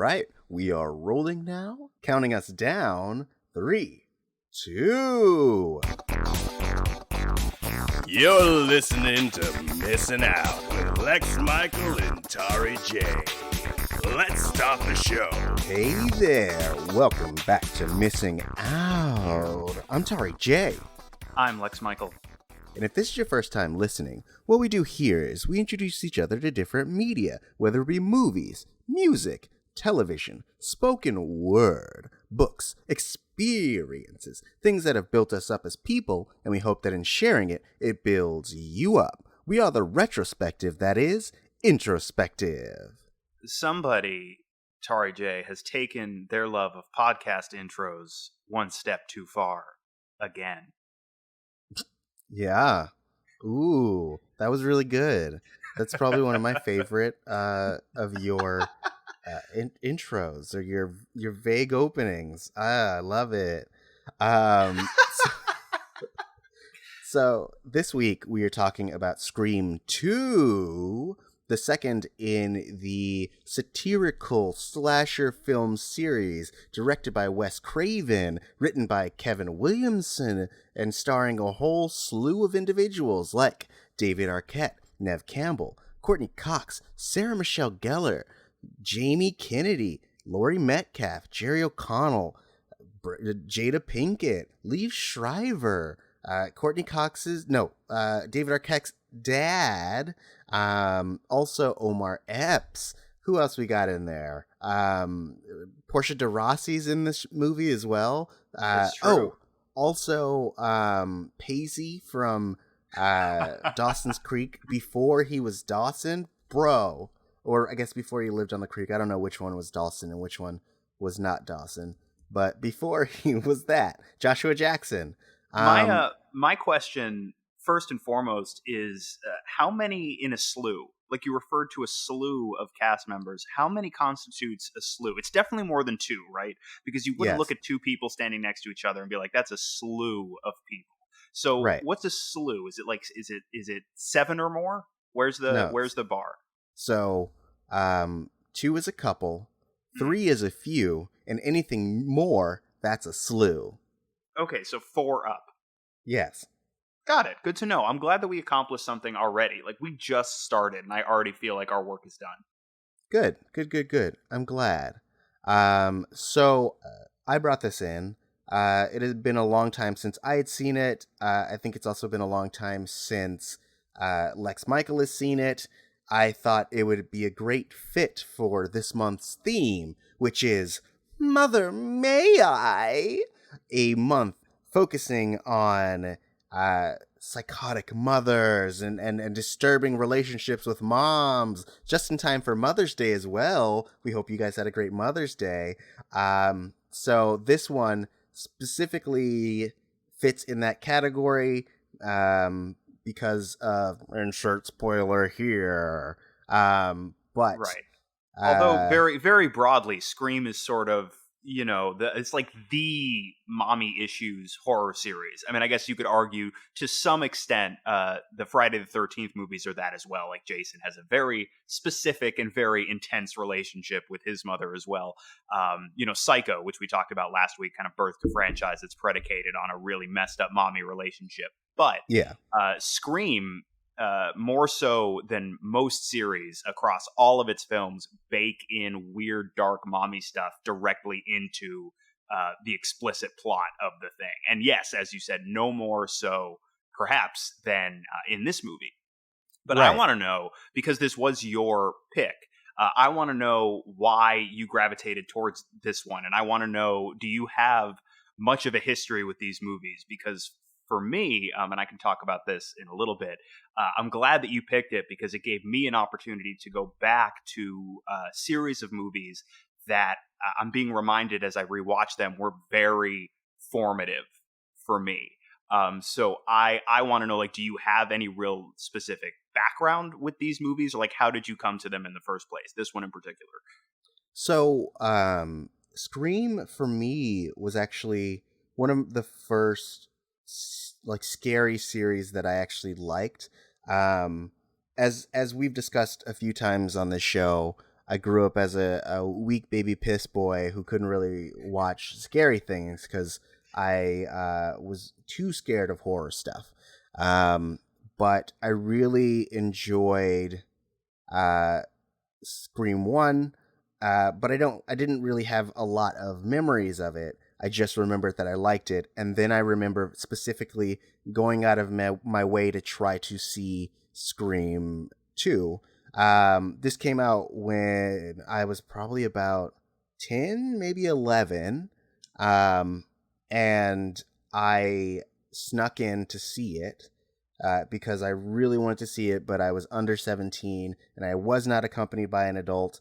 right, we are rolling now. Counting us down. 3, 2. You're listening to Missing Out with Lex Michael and Tauri J. Let's start the show. Hey there. Welcome back to Missing Out. I'm Tauri J. I'm Lex Michael. And if this is your first time listening, what we do here is we introduce each other to different media, whether it be movies, music, television, spoken word, books, experiences, things that have built us up as people, and we hope that in sharing it, it builds you up. We are the retrospective that is introspective. Somebody, Tauri J, has taken their love of podcast intros one step too far again. Yeah. Ooh, that was really good. That's probably one of my favorite of your intros or your vague openings. I love it. So this week we are talking about Scream 2, the second in the satirical slasher film series, directed by Wes Craven, written by Kevin Williamson, and starring a whole slew of individuals like David Arquette, Neve Campbell, Courtney Cox, Sarah Michelle Gellar, Jamie Kennedy, Laurie Metcalf, Jerry O'Connell, Jada Pinkett, Liev Schreiber, David Arquette's dad, also Omar Epps. Who else we got in there? Portia de Rossi's in this movie as well. That's true. Also Pacey from Dawson's Creek before he was Dawson, bro. Or I guess before he lived on the creek. I don't know which one was Dawson and which one was not Dawson. But before he was that, Joshua Jackson. My question, first and foremost, is how many in a slew? Like, you referred to a slew of cast members. How many constitutes a slew? It's definitely more than two, right? Because you wouldn't look at two people standing next to each other and be like, that's a slew of people. So What's a slew? Is it 7 or more? Where's the bar? So 2 is a couple, 3 is a few, and anything more, that's a slew. Okay, so 4 up. Yes. Got it. Good to know. I'm glad that we accomplished something already. Like, we just started, and I already feel like our work is done. Good. I'm glad. So I brought this in. It had been a long time since I had seen it. I think it's also been a long time since Lex Michael has seen it. I thought it would be a great fit for this month's theme, which is Mother May I? A month focusing on psychotic mothers and disturbing relationships with moms, just in time for Mother's Day as well. We hope you guys had a great Mother's Day. So this one specifically fits in that category because of insert spoiler here. But right. Although very, very broadly, Scream is sort of, it's like the mommy issues horror series. I mean, I guess you could argue to some extent the Friday the 13th movies are that as well. Like, Jason has a very specific and very intense relationship with his mother as well. Psycho, which we talked about last week, kind of birthed a franchise that's predicated on a really messed up mommy relationship. But Scream, more so than most series across all of its films, bake in weird, dark mommy stuff directly into the explicit plot of the thing. And yes, as you said, no more so perhaps than in this movie. But I want to know, because this was your pick, I want to know why you gravitated towards this one. And I want to know, do you have much of a history with these movies? Because for me, and I can talk about this in a little bit, I'm glad that you picked it because it gave me an opportunity to go back to a series of movies that I'm being reminded as I rewatch them were very formative for me. So I want to know, like, do you have any real specific background with these movies, or like, how did you come to them in the first place? This one in particular. So, Scream for me was actually one of the first like scary series that I actually liked. As we've discussed a few times on this show, I grew up as a weak baby piss boy who couldn't really watch scary things because I was too scared of horror stuff. But I really enjoyed uh, Scream 1, but I didn't really have a lot of memories of it. I just remembered that I liked it, and then I remember specifically going out of my way to try to see Scream 2. This came out when I was probably about 10, maybe 11, um, and I snuck in to see it because I really wanted to see it, but I was under 17 and I was not accompanied by an adult.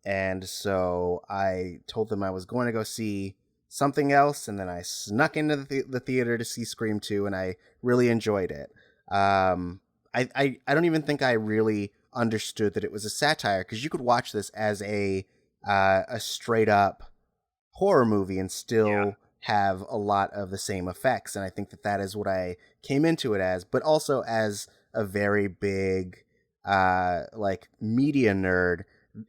And so I told them I was going to go see something else, and then I snuck into the theater to see Scream 2, and I really enjoyed it. I don't even think I really understood that it was a satire, because you could watch this as a straight up horror movie and still have a lot of the same effects, and I think that is what I came into it as, but also as a very big like media nerd.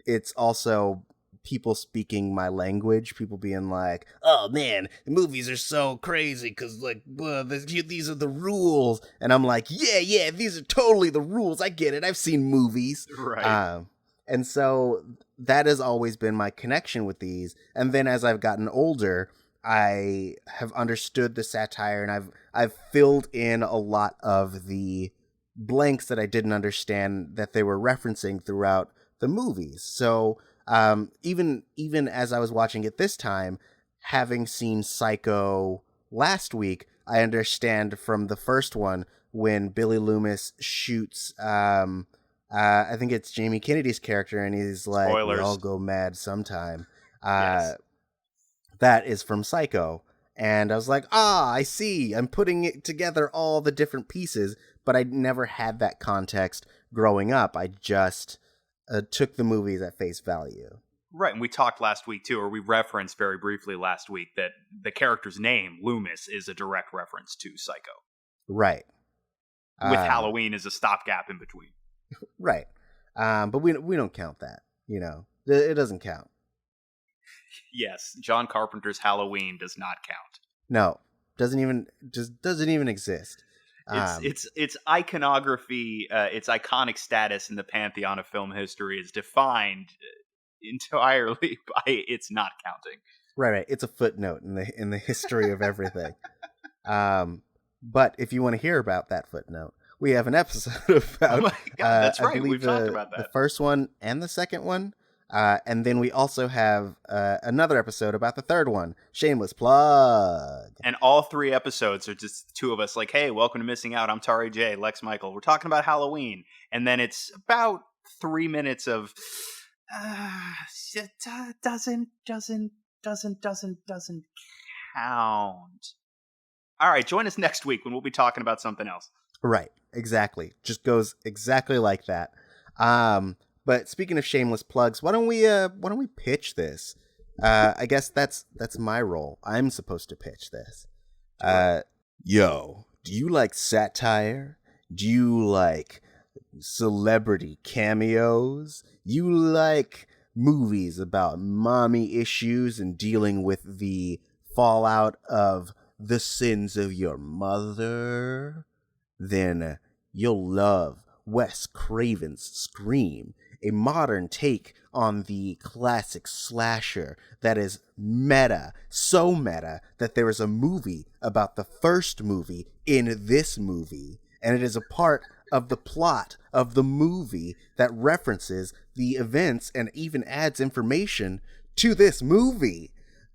It's also people speaking my language, people being like, "Oh man, the movies are so crazy because like these are the rules," and I'm like, "Yeah, these are totally the rules. I get it. I've seen movies." Right. And so that has always been my connection with these. And then as I've gotten older, I have understood the satire, and I've filled in a lot of the blanks that I didn't understand that they were referencing throughout the movies. So even as I was watching it this time, having seen Psycho last week, I understand from the first one when Billy Loomis shoots I think it's Jamie Kennedy's character, and he's like, Spoilers. "We all go mad sometime." Yes. That is from Psycho. And I was like, I see. I'm putting it together, all the different pieces, but I never had that context growing up. I just took the movies at face value. Right, and we talked last week too, or we referenced very briefly last week, that the character's name, Loomis, is a direct reference to Psycho. Right. With Halloween as a stopgap in between. Right. But we don't count that. It doesn't count. Yes, John Carpenter's Halloween does not count. No, doesn't even exist. Its iconography, its iconic status in the pantheon of film history is defined entirely by its not counting. Right. It's a footnote in the history of everything. But if you want to hear about that footnote, we have an episode about. Oh my God, that's right. I believe We've talked about that. The first one and the second one. And then we also have another episode about the third one. Shameless plug. And all 3 episodes are just the two of us like, hey, welcome to Missing Out. I'm Tauri J, Lex Michael. We're talking about Halloween. And then it's about 3 minutes of doesn't count. All right, join us next week when we'll be talking about something else. Right, exactly. Just goes exactly like that. But speaking of shameless plugs, why don't we pitch this? I guess that's my role. I'm supposed to pitch this. Yo, do you like satire? Do you like celebrity cameos? You like movies about mommy issues and dealing with the fallout of the sins of your mother? Then you'll love Wes Craven's Scream, a modern take on the classic slasher that is meta, so meta that there is a movie about the first movie in this movie, and it is a part of the plot of the movie that references the events and even adds information to this movie.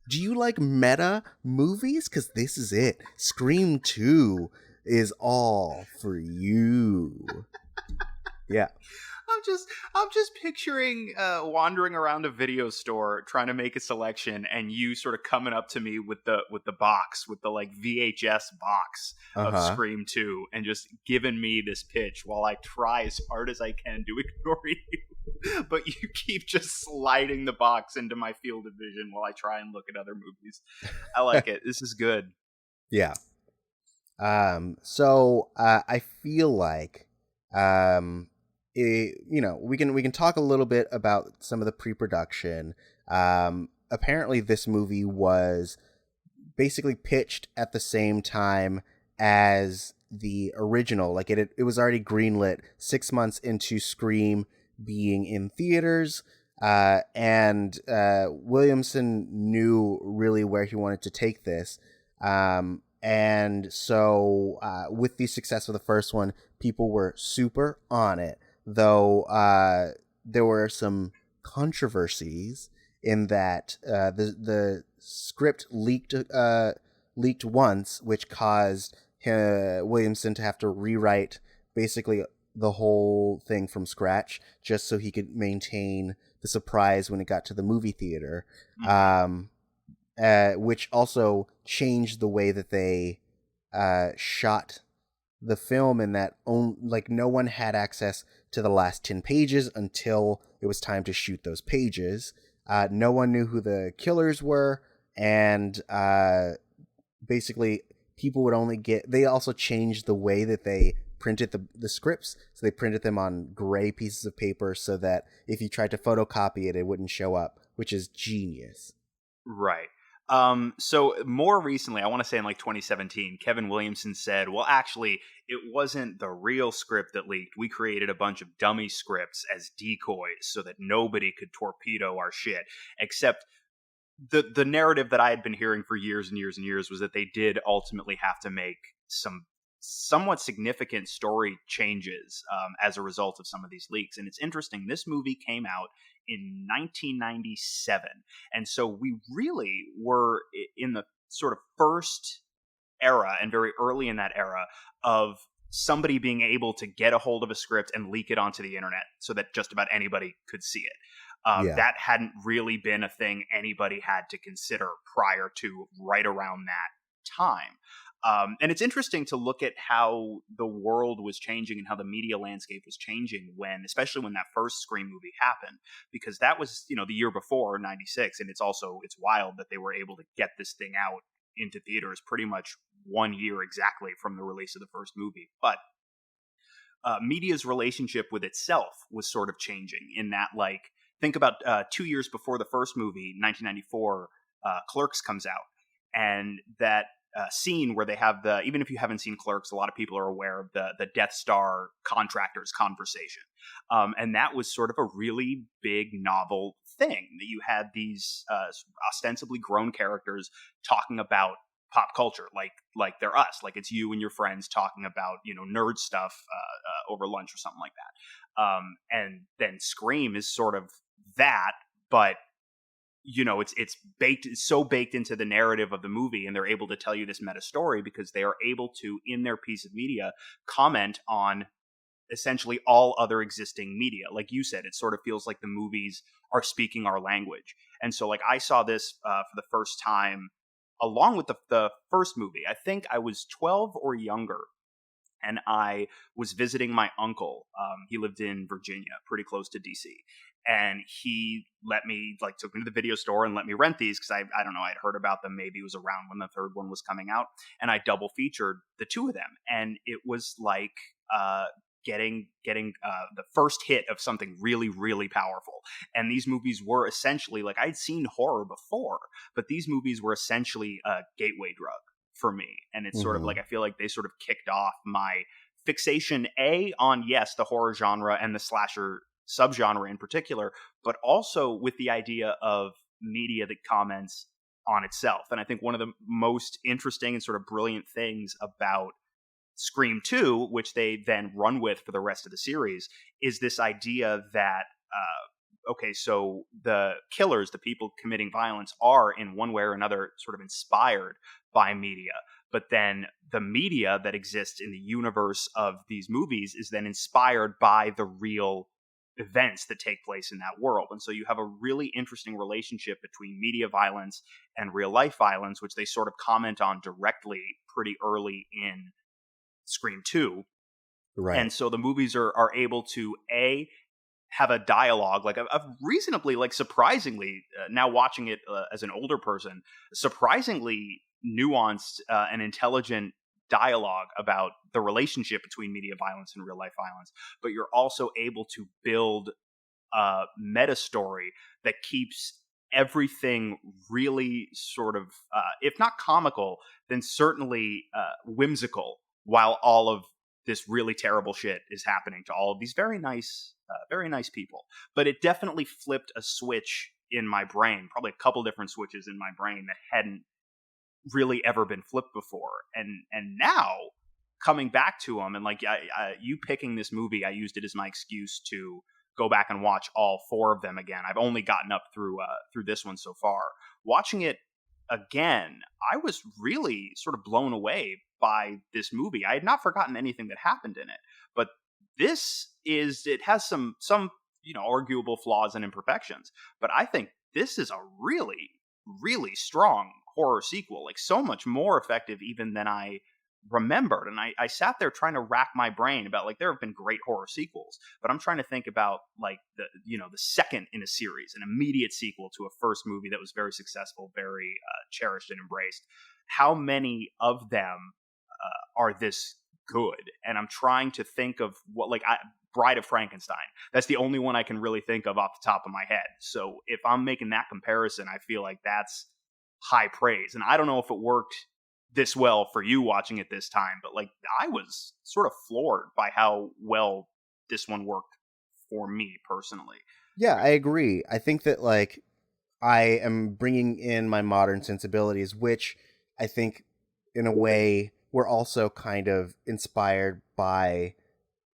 Do you like meta movies? Because this is it. Scream 2 is all for you. Yeah. I'm just picturing wandering around a video store trying to make a selection, and you sort of coming up to me with the box, with the like VHS box of Scream 2, and just giving me this pitch while I try as hard as I can to ignore you. But you keep just sliding the box into my field of vision while I try and look at other movies. I like it. This is good. Yeah. So I feel like we can talk a little bit about some of the pre-production. Apparently, this movie was basically pitched at the same time as the original. Like it was already greenlit 6 months into Scream being in theaters. And Williamson knew really where he wanted to take this. And so with the success of the first one, people were super on it, though there were some controversies in that the script leaked once, which caused Williamson to have to rewrite basically the whole thing from scratch just so he could maintain the surprise when it got to the movie theater, which also changed the way that they shot the film, in that no one had access to the last 10 pages until it was time to shoot those pages. No one knew who the killers were, and basically people would only they also changed the way that they printed the scripts. So they printed them on gray pieces of paper so that if you tried to photocopy it, it wouldn't show up, which is genius. Right. So more recently, I want to say in like 2017, Kevin Williamson said, well, actually, it wasn't the real script that leaked. We created a bunch of dummy scripts as decoys so that nobody could torpedo our shit, except the narrative that I had been hearing for years and years and years was that they did ultimately have to make some somewhat significant story changes as a result of some of these leaks. And it's interesting, this movie came out in 1997. And so we really were in the sort of first era, and very early in that era, of somebody being able to get a hold of a script and leak it onto the internet so that just about anybody could see it. That hadn't really been a thing anybody had to consider prior to right around that time. And it's interesting to look at how the world was changing and how the media landscape was changing especially when that first Scream movie happened, because that was, the year before, 96. And it's wild that they were able to get this thing out into theaters pretty much 1 year exactly from the release of the first movie. But media's relationship with itself was sort of changing in that, think about 2 years before the first movie, 1994, Clerks comes out. And that scene where they have even if you haven't seen Clerks, a lot of people are aware of the Death Star contractors conversation. And that was sort of a really big novel thing, that you had these ostensibly grown characters talking about pop culture, like they're us, like it's you and your friends talking about, nerd stuff over lunch or something like that. And then Scream is sort of that, but it's so baked into the narrative of the movie, and they're able to tell you this meta story because they are able to, in their piece of media, comment on essentially all other existing media. Like you said, it sort of feels like the movies are speaking our language. And so I saw this for the first time along with the first movie. I think I was 12 or younger, and I was visiting my uncle. He lived in Virginia, pretty close to DC. And he took me to the video store and let me rent these because I don't know, I'd heard about them. Maybe it was around when the third one was coming out. And I double featured the two of them. And it was like getting the first hit of something really, really powerful. And these movies were essentially, I'd seen horror before, but these movies were essentially a gateway drug for me. And it's sort of I feel like they sort of kicked off my fixation on, yes, the horror genre and the slasher subgenre in particular, but also with the idea of media that comments on itself. And I think one of the most interesting and sort of brilliant things about Scream 2, which they then run with for the rest of the series, is this idea that so the killers, the people committing violence, are in one way or another sort of inspired by media. But then the media that exists in the universe of these movies is then inspired by the real events that take place in that world. And so you have a really interesting relationship between media violence and real life violence, which they sort of comment on directly pretty early in Scream 2. Right. And so the movies are able to have a dialogue, a reasonably, surprisingly, now watching it as an older person, surprisingly nuanced and intelligent dialogue about the relationship between media violence and real life violence, but you're also able to build a meta story that keeps everything really sort of, if not comical, then certainly whimsical, while all of this really terrible shit is happening to all of these very nice people. But it definitely flipped a switch in my brain, probably a couple different switches in my brain that hadn't really ever been flipped before. And now coming back to them, and like you picking this movie, I used it as my excuse to go back and watch all four of them again. I've only gotten up through this one so far. Watching it again, I was really sort of blown away by this movie. I had not forgotten anything that happened in it, but it has some arguable flaws and imperfections, but I think this is a really, really strong horror sequel, like so much more effective even than I remembered. And I sat there trying to rack my brain about, like, there have been great horror sequels, but I'm trying to think about like the second in a series, an immediate sequel to a first movie that was very successful, very cherished and embraced. How many of them are this good? And I'm trying to think of Bride of Frankenstein. That's the only one I can really think of off the top of my head. So if I'm making that comparison, I feel like that's high praise. And I don't know if it worked this well for you watching it this time, but like I was sort of floored by how well this one worked for me personally. Yeah, I agree. I think that like I am bringing in my modern sensibilities, which I think in a way were also kind of inspired by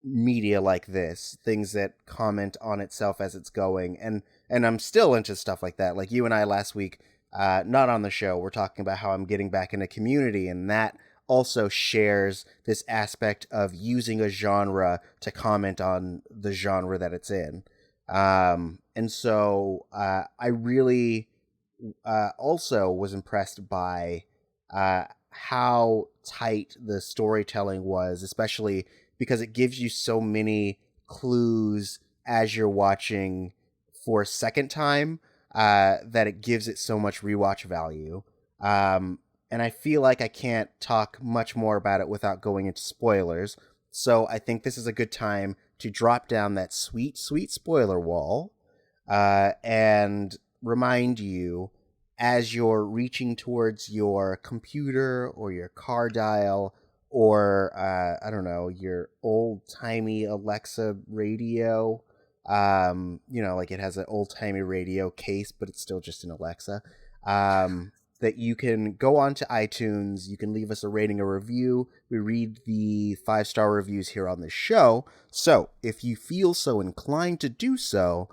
media like this, things that comment on itself as it's going, and I'm still into stuff like that. Like you and I last week, not on the show, we're talking about how I'm getting back into Community, and that also shares this aspect of using a genre to comment on the genre that it's in. And so I really also was impressed by how tight the storytelling was, especially because it gives you so many clues as you're watching for a second time, that it gives it so much rewatch value. And I feel like I can't talk much more about it without going into spoilers. So I think this is a good time to drop down that sweet, sweet spoiler wall, and remind you, as you're reaching towards your computer or your car dial, or I don't know, your old-timey Alexa radio, like it has an old-timey radio case, but it's still just an Alexa, that you can go on to iTunes, you can leave us a rating or review. We read the 5-star reviews here on the show, so if you feel so inclined to do so,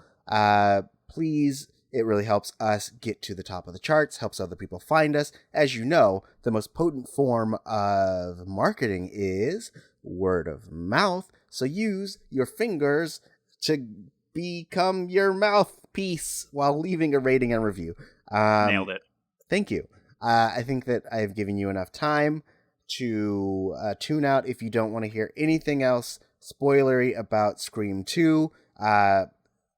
please. It really helps us get to the top of the charts, helps other people find us. As you know, the most potent form of marketing is word of mouth. So use your fingers to become your mouthpiece while leaving a rating and review. Nailed it. Thank you. I think that I've given you enough time to tune out if you don't want to hear anything else spoilery about Scream 2.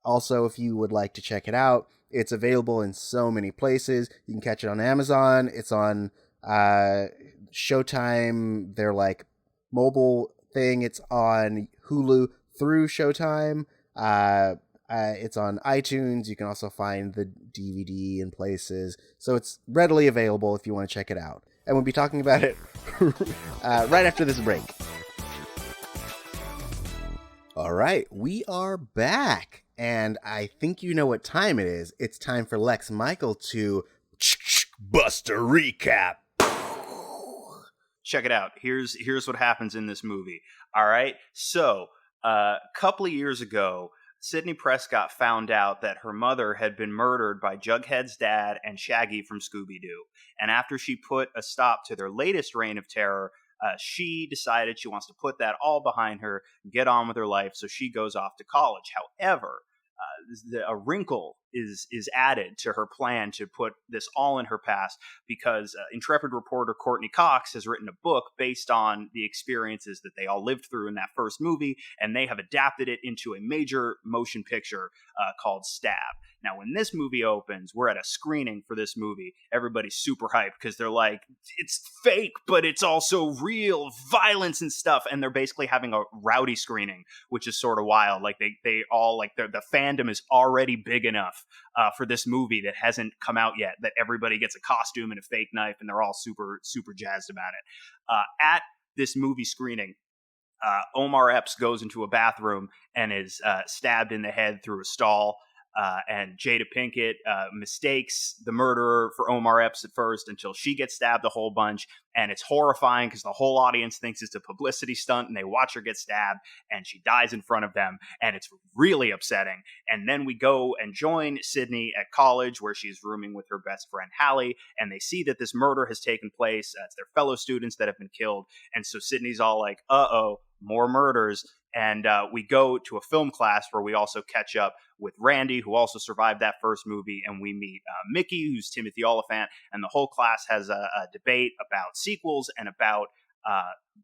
Also, if you would like to check it out, it's available in so many places. You can catch it on Amazon. It's on Showtime, their like mobile thing. It's on Hulu through Showtime. It's on iTunes. You can also find the DVD in places. So it's readily available if you want to check it out. And we'll be talking about it right after this break. All right, we are back. And I think you know what time it is. It's time for Lex Michael to Buster recap. Check it out. Here's what happens in this movie. All right. So a couple of years ago, Sidney Prescott found out that her mother had been murdered by Jughead's dad and Shaggy from Scooby-Doo. And after she put a stop to their latest reign of terror, she decided she wants to put that all behind her, get on with her life, so she goes off to college. However, a wrinkle is added to her plan to put this all in her past, because intrepid reporter Courtney Cox has written a book based on the experiences that they all lived through in that first movie, and they have adapted it into a major motion picture called Stab. Now, when this movie opens, we're at a screening for this movie. Everybody's super hyped because they're like, it's fake, but it's also real, violence and stuff. And they're basically having a rowdy screening, which is sort of wild. Like they all like the fandom is already big enough for this movie that hasn't come out yet, that everybody gets a costume and a fake knife, and they're all super, super jazzed about it. At this movie screening, Omar Epps goes into a bathroom and is stabbed in the head through a stall. And Jada Pinkett mistakes the murderer for Omar Epps at first until she gets stabbed a whole bunch. And it's horrifying because the whole audience thinks it's a publicity stunt, and they watch her get stabbed, and she dies in front of them. And it's really upsetting. And then we go and join Sydney at college, where she's rooming with her best friend Hallie, and they see that this murder has taken place. It's their fellow students that have been killed. And so Sydney's all like, uh-oh, more murders. And we go to a film class where we also catch up with Randy, who also survived that first movie, and we meet Mickey, who's Timothy Oliphant, and the whole class has a debate about sequels and about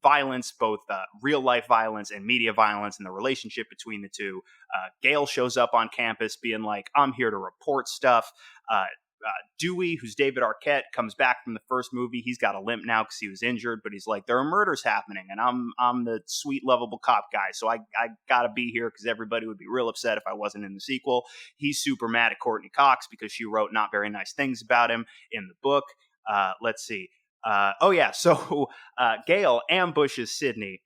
violence, both real-life violence and media violence, and the relationship between the two. Gail shows up on campus being like, I'm here to report stuff. Dewey, who's David Arquette, comes back from the first movie. He's got a limp now because he was injured, but he's like, there are murders happening, and I'm the sweet, lovable cop guy, so I gotta be here because everybody would be real upset if I wasn't in the sequel. He's super mad at Courtney Cox because she wrote not very nice things about him in the book. Let's see. So Gail ambushes Sydney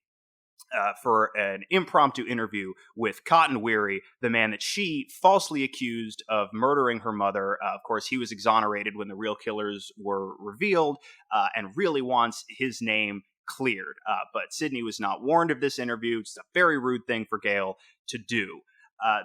for an impromptu interview with Cotton Weary, the man that she falsely accused of murdering her mother. Of course, he was exonerated when the real killers were revealed, and really wants his name cleared. But Sydney was not warned of this interview. It's a very rude thing for Gail to do.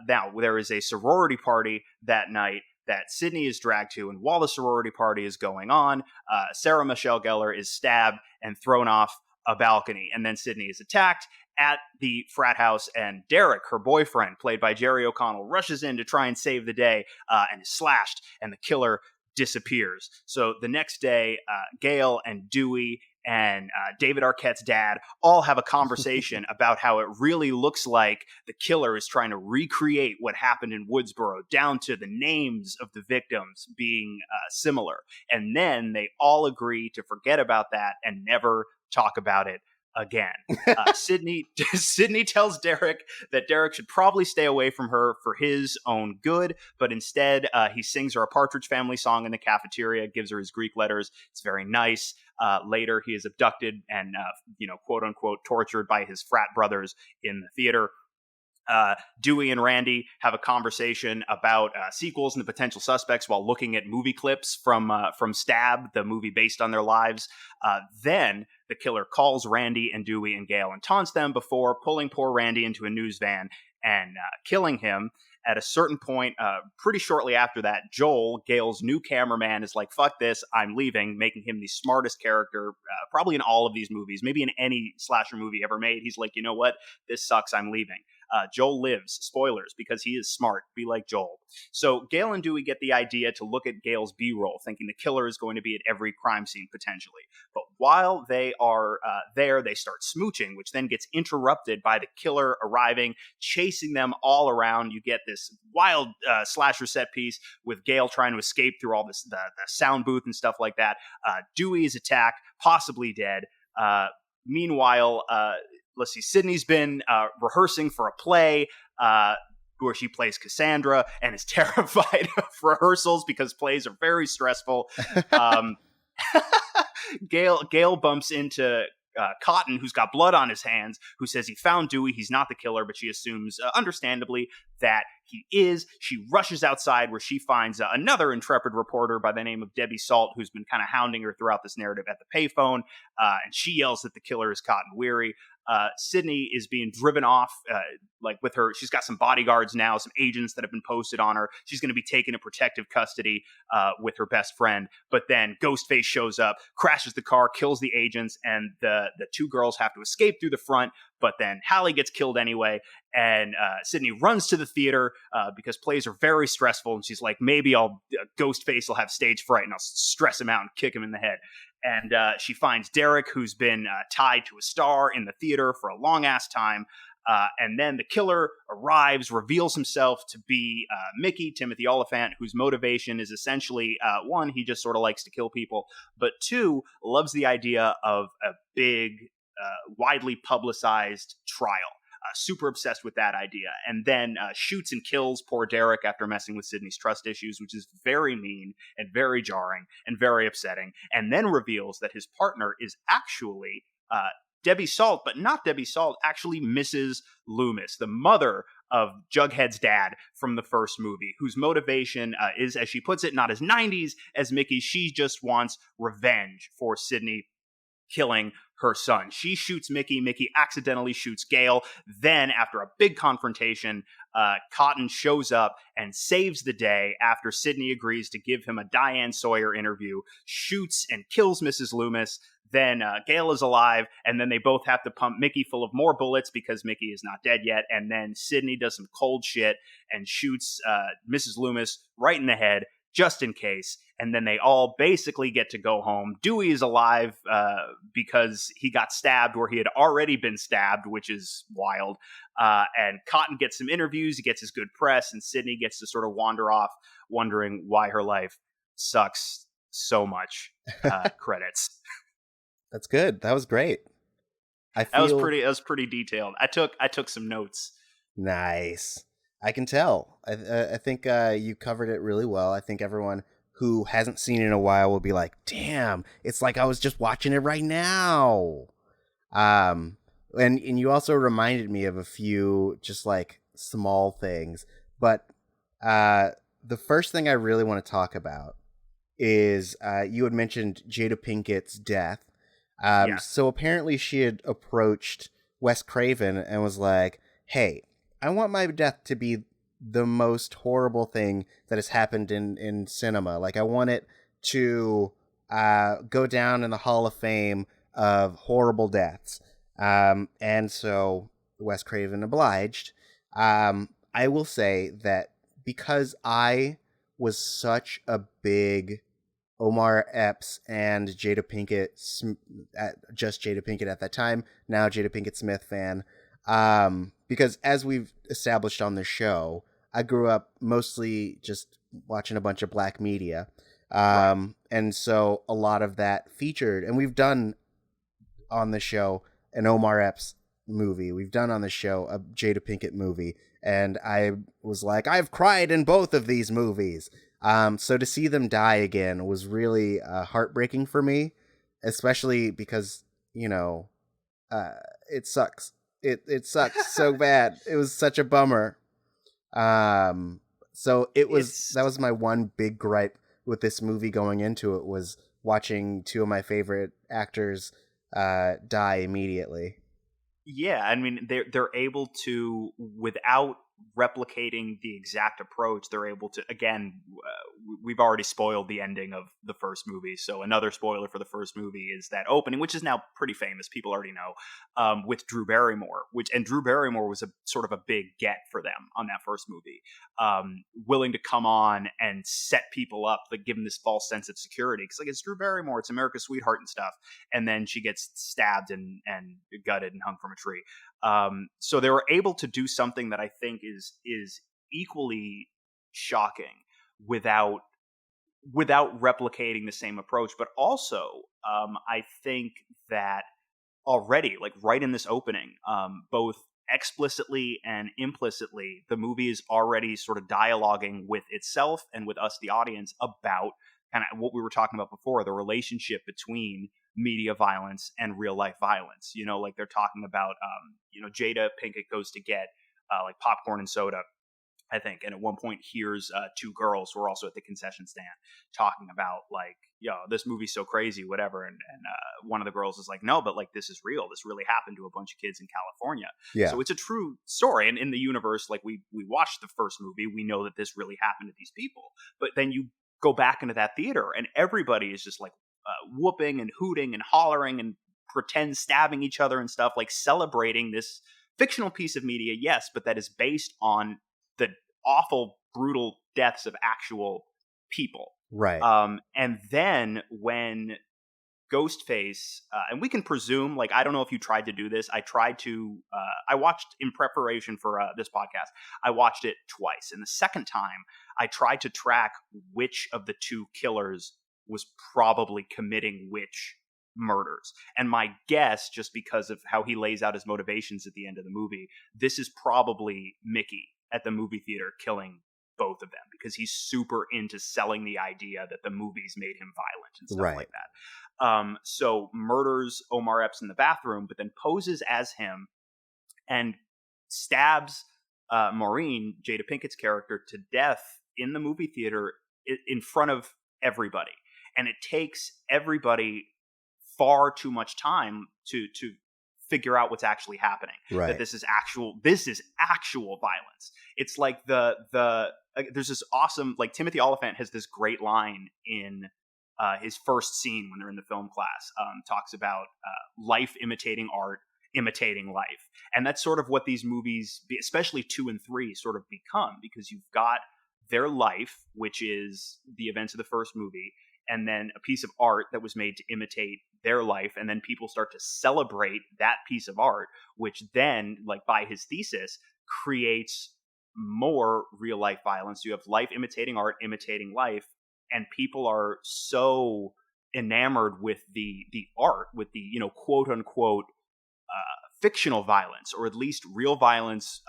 Now, there is a sorority party that night that Sydney is dragged to, and while the sorority party is going on, Sarah Michelle Gellar is stabbed and thrown off a balcony, and then Sydney is attacked at the frat house, and Derek, her boyfriend, played by Jerry O'Connell, rushes in to try and save the day, and is slashed, and the killer disappears. So the next day, Gail and Dewey and David Arquette's dad all have a conversation about how it really looks like the killer is trying to recreate what happened in Woodsboro, down to the names of the victims being similar. And then they all agree to forget about that and never talk about it again. Sydney tells Derek that Derek should probably stay away from her for his own good, but instead he sings her a Partridge Family song in the cafeteria, gives her his Greek letters. It's very nice. Later, he is abducted and, quote unquote, tortured by his frat brothers in the theater. Dewey and Randy have a conversation about sequels and the potential suspects while looking at movie clips from Stab, the movie based on their lives. Then the killer calls Randy and Dewey and Gail and taunts them before pulling poor Randy into a news van and killing him. At a certain point, pretty shortly after that, Joel, Gail's new cameraman, is like, fuck this, I'm leaving, making him the smartest character probably in all of these movies, maybe in any slasher movie ever made. He's like, you know what, this sucks, I'm leaving. Joel lives, spoilers, because he is smart, be like Joel. So Gail and Dewey get the idea to look at Gail's B-roll, thinking the killer is going to be at every crime scene potentially. But while they are there, they start smooching, which then gets interrupted by the killer arriving, chasing them all around. You get this wild slasher set piece with Gail trying to escape through all this, the sound booth and stuff like that. Dewey is attacked, possibly dead. Meanwhile, let's see, Sydney's been rehearsing for a play where she plays Cassandra and is terrified of rehearsals because plays are very stressful. Gail bumps into Cotton, who's got blood on his hands, who says he found Dewey. He's not the killer, but she assumes, understandably, that he is. She rushes outside where she finds another intrepid reporter by the name of Debbie Salt, who's been kind of hounding her throughout this narrative at the payphone, and she yells that the killer is Cotton Weary. Sydney is being driven off, with her. She's got some bodyguards now, some agents that have been posted on her. She's going to be taken in protective custody with her best friend. But then Ghostface shows up, crashes the car, kills the agents, and the two girls have to escape through the front. But then Hallie gets killed anyway, and Sydney runs to the theater because plays are very stressful. And she's like, maybe Ghostface will have stage fright and I'll stress him out and kick him in the head. And she finds Derek, who's been tied to a star in the theater for a long-ass time. And then the killer arrives, reveals himself to be Mickey, Timothy Oliphant, whose motivation is essentially, one, he just sort of likes to kill people, but two, loves the idea of a big, widely publicized trial. Super obsessed with that idea, and then shoots and kills poor Derek after messing with Sydney's trust issues, which is very mean and very jarring and very upsetting, and then reveals that his partner is actually Debbie Salt, but not Debbie Salt, actually Mrs. Loomis, the mother of Jughead's dad from the first movie, whose motivation is, as she puts it, not as 90s as Mickey. She just wants revenge for Sydney killing her son. She shoots Mickey. Mickey accidentally shoots Gail. Then, after a big confrontation, Cotton shows up and saves the day after Sydney agrees to give him a Diane Sawyer interview, shoots and kills Mrs. Loomis. Then Gail is alive, and then they both have to pump Mickey full of more bullets because Mickey is not dead yet. And then Sydney does some cold shit and shoots Mrs. Loomis right in the head, just in case. And then they all basically get to go home. Dewey is alive because he got stabbed where he had already been stabbed, which is wild. And Cotton gets some interviews, he gets his good press, and Sydney gets to sort of wander off, wondering why her life sucks so much. Credits. That's good. That was great. That was pretty detailed. I took some notes. Nice. I can tell. I think you covered it really well. I think everyone who hasn't seen it in a while will be like, damn, it's like I was just watching it right now. And you also reminded me of a few just like small things. But the first thing I really want to talk about is you had mentioned Jada Pinkett's death. Yes. So apparently she had approached Wes Craven and was like, hey, I want my death to be the most horrible thing that has happened in cinema. Like, I want it to go down in the Hall of Fame of horrible deaths. And so Wes Craven obliged. I will say that because I was such a big Omar Epps and Jada Pinkett, just Jada Pinkett at that time, now Jada Pinkett Smith fan. Because as we've established on the show, I grew up mostly just watching a bunch of black media. And so a lot of that featured, and we've done on the show an Omar Epps movie. We've done on the show a Jada Pinkett movie. And I was like, I've cried in both of these movies. So to see them die again was really heartbreaking for me, especially because, you know, it sucks. It sucks so bad. It was such a bummer. So that was my one big gripe with this movie going into it, was watching two of my favorite actors die immediately. Yeah, I mean, they're able to, without replicating the exact approach, they're able to, again, we've already spoiled the ending of the first movie, so another spoiler for the first movie is that opening, which is now pretty famous, people already know, with Drew Barrymore, and Drew Barrymore was a sort of a big get for them on that first movie, willing to come on and set people up, like give them this false sense of security, because like, it's Drew Barrymore, it's America's sweetheart and stuff, and then she gets stabbed and gutted and hung from a tree. So they were able to do something that I think is equally shocking without replicating the same approach. But also, I think that already, like right in this opening, both explicitly and implicitly, the movie is already sort of dialoguing with itself and with us, the audience, about kind of what we were talking about before, the relationship between media violence and real life violence. You know, like they're talking about, Jada Pinkett goes to get like popcorn and soda, I think, and at one point hears two girls who are also at the concession stand talking about like, this movie's so crazy, whatever. And one of the girls is like, no, but like, this is real. This really happened to a bunch of kids in California. Yeah. So it's a true story. And in the universe, like we watched the first movie, we know that this really happened to these people. But then you go back into that theater and everybody is just like whooping and hooting and hollering and pretend stabbing each other and stuff, like celebrating this fictional piece of media, yes, but that is based on the awful, brutal deaths of actual people. Right. And then when Ghostface, and we can presume, like, I don't know if you tried to do this. I watched in preparation for this podcast. I watched it twice. And the second time, I tried to track which of the two killers was probably committing which murders. And my guess, just because of how he lays out his motivations at the end of the movie, this is probably Mickey at the movie theater killing both of them, because he's super into selling the idea that the movies made him violent and stuff like that. So murders Omar Epps in the bathroom, but then poses as him and stabs Maureen, Jada Pinkett's character, to death in the movie theater in front of everybody. And it takes everybody far too much time to figure out what's actually happening. Right. That this is actual violence. It's like there's this awesome, like, Timothy Olyphant has this great line in his first scene when they're in the film class, talks about life imitating art, imitating life. And that's sort of what these movies, especially 2 and 3, sort of become, because you've got their life, which is the events of the first movie, and then a piece of art that was made to imitate their life, and then people start to celebrate that piece of art, which then, like, by his thesis, creates more real life violence. You have life imitating art, imitating life, and people are so enamored with the art, with the, you know, quote unquote fictional violence, or at least real violence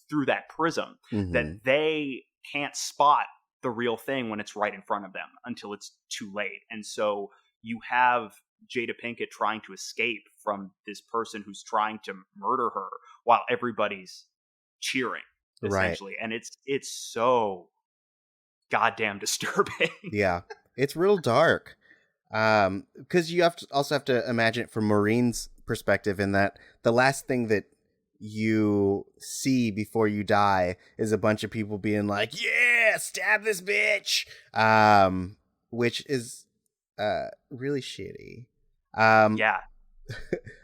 through that prism, that they can't spot the real thing when it's right in front of them until it's too late. And so you have Jada Pinkett trying to escape from this person who's trying to murder her while everybody's cheering, essentially. Right. And it's so goddamn disturbing. Yeah, it's real dark. Because you also have to imagine it from Maureen's perspective, in that the last thing that you see before you die is a bunch of people being like, yeah, stab this bitch, which is really shitty. Yeah.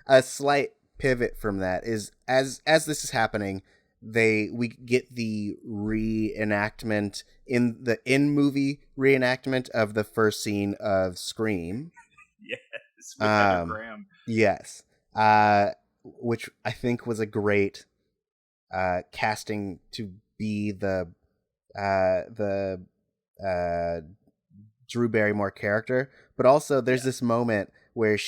A slight pivot from that is, as this is happening, we get the reenactment in movie reenactment of the first scene of Scream. Yes, with Heather Graham. Yes. Which I think was a great casting to be the Drew Barrymore character. But also there's this moment where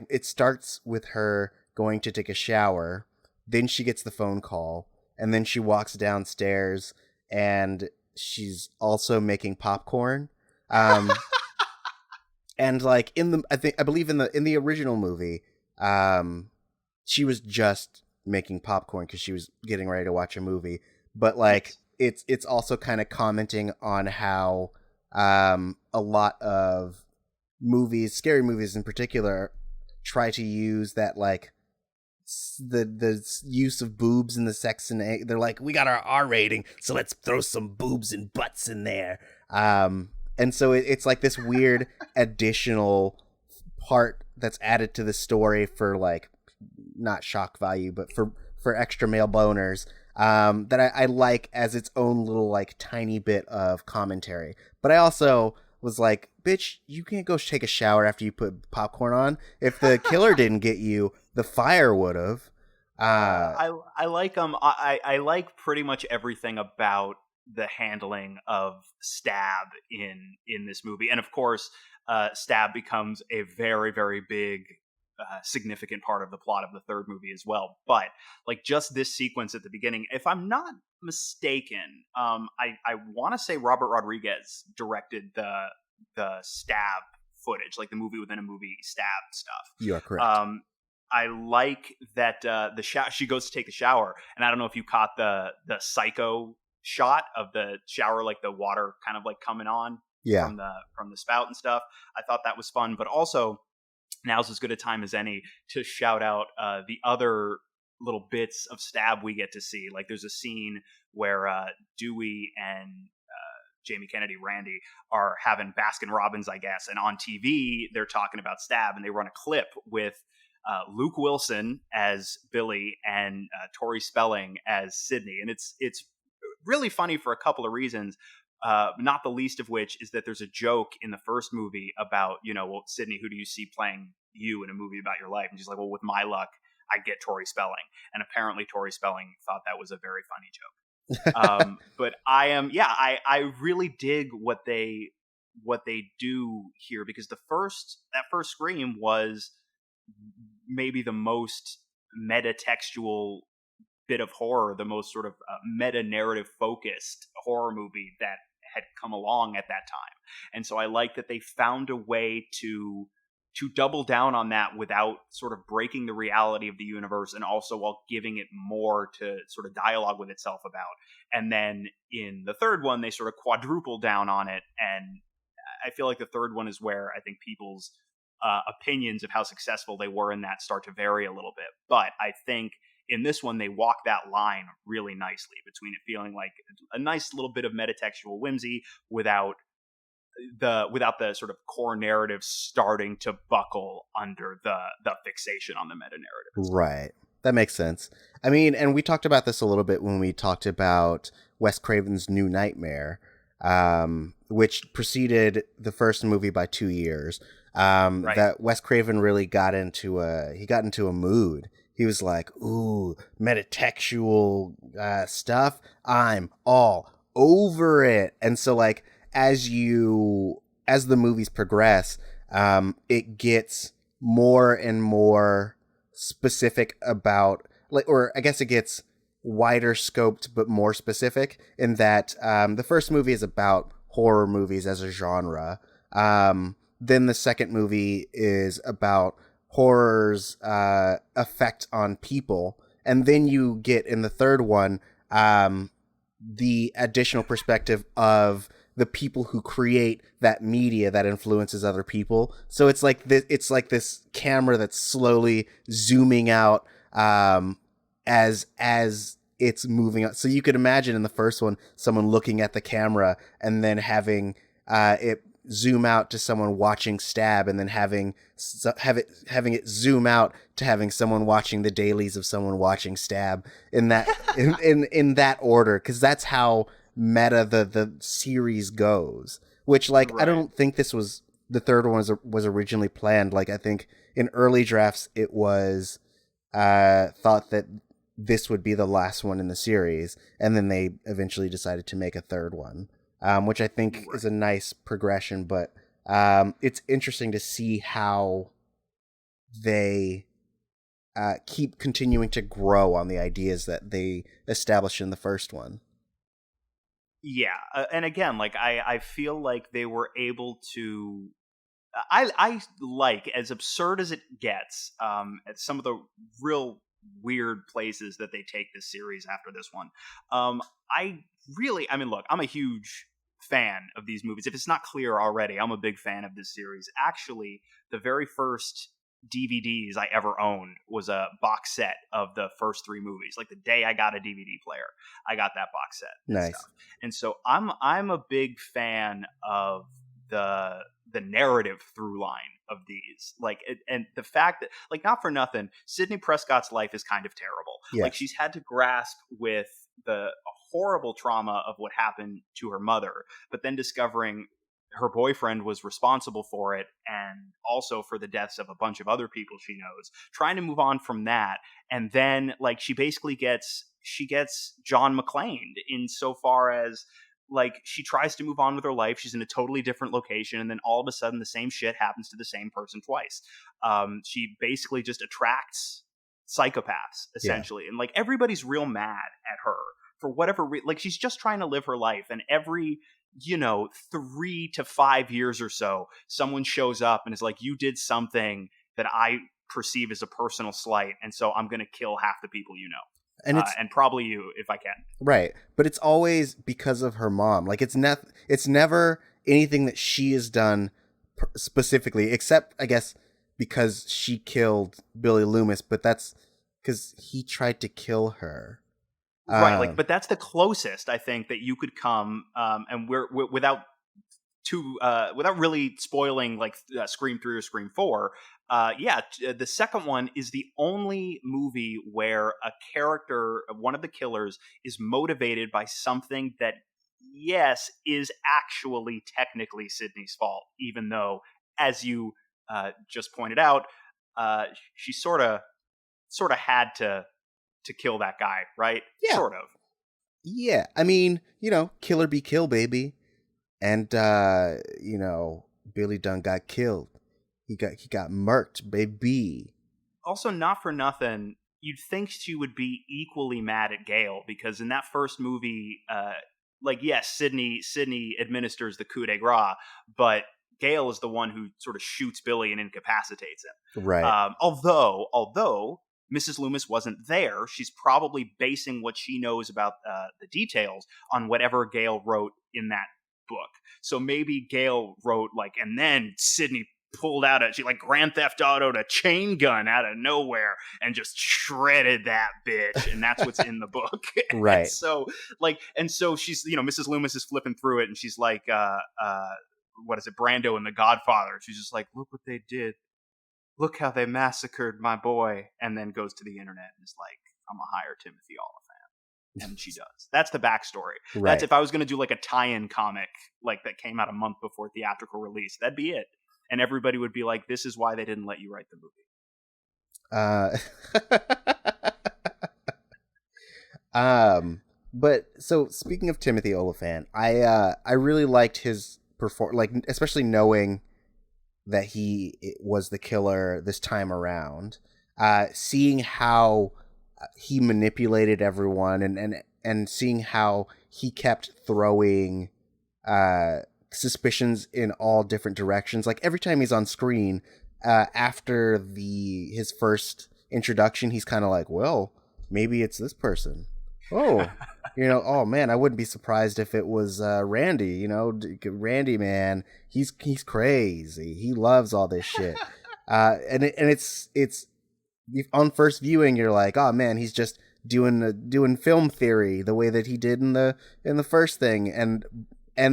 it starts with her going to take a shower, then she gets the phone call, and then she walks downstairs and she's also making popcorn. And like I believe in the original movie, she was just making popcorn because she was getting ready to watch a movie. But like it's also kind of commenting on how a lot of movies, scary movies in particular, try to use that, like, the use of boobs and the sex, and they're like, we got our R rating, so let's throw some boobs and butts in there. And so it's like this weird additional part that's added to the story for, like, not shock value, but for extra male boners, that I like as its own little, like, tiny bit of commentary. But I also was like, bitch, you can't go take a shower after you put popcorn on. If the killer didn't get you, the fire would have. I like I like pretty much everything about the handling of Stab in this movie. And of course, Stab becomes a very, very big significant part of the plot of the third movie as well. But like, just this sequence at the beginning, if I'm not mistaken, I want to say Robert Rodriguez directed the Stab footage, like the movie within a movie Stab stuff. You are correct. I like that she goes to take a shower, and I don't know if you caught the psycho shot of the shower, like the water kind of like coming on from the spout and stuff. I thought that was fun, but also now's as good a time as any to shout out the other little bits of Stab we get to see. Like, there's a scene where Dewey and Jamie Kennedy, Randy, are having Baskin Robbins, I guess, and on TV they're talking about Stab, and they run a clip with Luke Wilson as Billy and Tori Spelling as Sydney, and it's really funny for a couple of reasons. Not the least of which is that there's a joke in the first movie about, well, Sydney, who do you see playing you in a movie about your life? And she's like, well, with my luck, I get Tori Spelling. And apparently Tori Spelling thought that was a very funny joke. But I really dig what they do here, because that first Scream was maybe the most metatextual bit of horror, the most sort of meta narrative focused horror movie that had come along at that time. And so I like that they found a way to double down on that without sort of breaking the reality of the universe, and also while giving it more to sort of dialogue with itself about. And then in the third one, they sort of quadruple down on it. And I feel like the third one is where I think people's opinions of how successful they were in that start to vary a little bit. But I think in this one, they walk that line really nicely between it feeling like a nice little bit of metatextual whimsy without the sort of core narrative starting to buckle under the fixation on the meta narrative. Right. That makes sense. I mean, and we talked about this a little bit when we talked about Wes Craven's New Nightmare, which preceded the first movie by 2 years. Right. That Wes Craven really got into a mood. He was like, ooh, metatextual stuff. I'm all over it. And so like, as the movies progress, it gets more and more specific about, like, or I guess it gets wider scoped but more specific in that the first movie is about horror movies as a genre. Then the second movie is about horror's effect on people, and then you get in the third one the additional perspective of the people who create that media that influences other people. So it's like this camera that's slowly zooming out as it's moving on. So you could imagine in the first one, someone looking at the camera and then having it zoom out to someone watching Stab, and then having it zoom out to having someone watching the dailies of someone watching Stab in that in that order, because that's how meta the series goes. Which, like, right. I don't think the third one was originally planned. Like, I think in early drafts it was thought that this would be the last one in the series, and then they eventually decided to make a third one. Which I think is a nice progression, but it's interesting to see how they keep continuing to grow on the ideas that they established in the first one. Yeah, and again, like I feel like they were able to. I like, as absurd as it gets, at some of the real weird places that they take this series after this one. I mean, look, I'm a huge fan of these movies. If it's not clear already, I'm a big fan of this series. Actually, the very first DVDs I ever owned was a box set of the first three movies. Like the day I got a DVD player, I got that box set. Nice. Stuff. And so I'm a big fan of the narrative through line of these. Like, and the fact that, like, not for nothing, Sidney Prescott's life is kind of terrible. Yes. Like, she's had to grasp with the horrible trauma of what happened to her mother, but then discovering her boyfriend was responsible for it, and also for the deaths of a bunch of other people she knows, trying to move on from that. And then, like, she basically gets John McClane in so far as, like, she tries to move on with her life. She's in a totally different location, and then all of a sudden the same shit happens to the same person twice. She basically just attracts psychopaths, essentially. Yeah. And, like, everybody's real mad at her for whatever like, she's just trying to live her life, and every 3 to 5 years or so, someone shows up and is like, you did something that I perceive as a personal slight, and so I'm going to kill half the people you know. And probably you, if I can. Right. But it's always because of her mom. Like, it's never anything that she has done specifically, except, I guess, because she killed Billy Loomis, but that's because he tried to kill her. Right. Like, but that's the closest, I think, that you could come, and we're without really spoiling, like, Scream 3 or Scream 4. The second one is the only movie where a character, one of the killers, is motivated by something that yes, is actually technically Sydney's fault, even though, as you just pointed out, she sort of had to kill that guy, right? Yeah. Sort of. Yeah. I mean, kill or be killed, baby. And Billy Dunn got killed. He got murked, baby. Also, not for nothing, you'd think she would be equally mad at Gale, because in that first movie, yes, Sydney administers the coup de grace, but Gale is the one who sort of shoots Billy and incapacitates him. Right. Although Mrs. Loomis wasn't there, she's probably basing what she knows about the details on whatever Gale wrote in that book. So maybe Gale wrote and then Sydney pulled out she Grand Theft Auto'd a chain gun out of nowhere and just shredded that bitch, and that's what's in the book. Right. And so she's Mrs. Loomis is flipping through it, and she's like, what is it, Brando in The Godfather? She's just like, look what they did, look how they massacred my boy, and then goes to the internet and is like, I'm gonna hire Timothy Oliphant. And she does. That's the backstory. Right. That's if I was going to do a tie-in comic that came out a month before theatrical release, that'd be it. And everybody would be like, this is why they didn't let you write the movie. But so speaking of Timothy Oliphant, I really liked his especially knowing that he was the killer this time around. Seeing how he manipulated everyone and seeing how he kept throwing suspicions in all different directions. Every time he's on screen, after his first introduction, he's kind of like, well, maybe it's this person. Oh, oh man, I wouldn't be surprised if it was Randy. Randy, man, he's crazy. He loves all this shit. And it's on first viewing, you're like, oh man, he's just doing film theory the way that he did in the first thing, and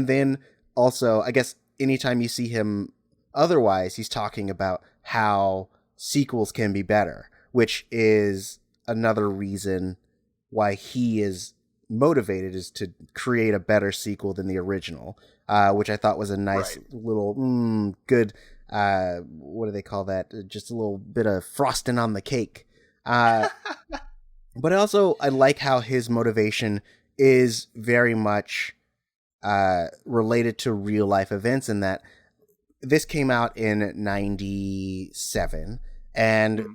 then also, I guess anytime you see him otherwise, he's talking about how sequels can be better, which is another reason why he is motivated, is to create a better sequel than the original, which I thought was a nice little good. What do they call that? Just a little bit of frosting on the cake. But I like how his motivation is very much related to real life events, in that this came out in 97, and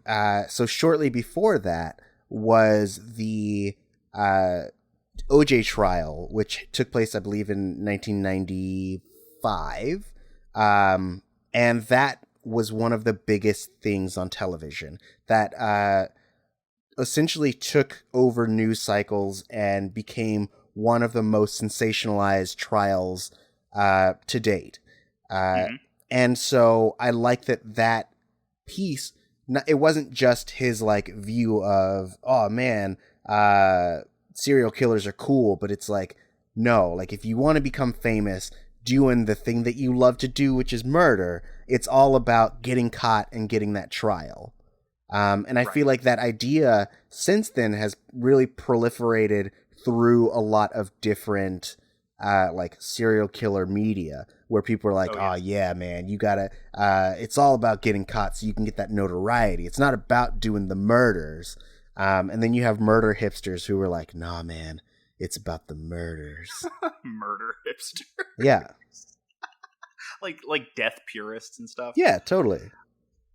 so shortly before that was the OJ trial, which took place, I believe, in 1995, and that was one of the biggest things on television that essentially took over news cycles and became one of the most sensationalized trials to date. And so I like that piece. It wasn't just his view of, oh man, serial killers are cool, but it's no, if you want to become famous doing the thing that you love to do, which is murder, it's all about getting caught and getting that trial. And I feel like that idea since then has really proliferated through a lot of different serial killer media, where people are like, oh yeah, man, you gotta, it's all about getting caught so you can get that notoriety. It's not about doing the murders. And then you have murder hipsters who are like, nah, man, it's about the murders. Murder hipsters. Yeah. like death purists and stuff. Yeah, totally.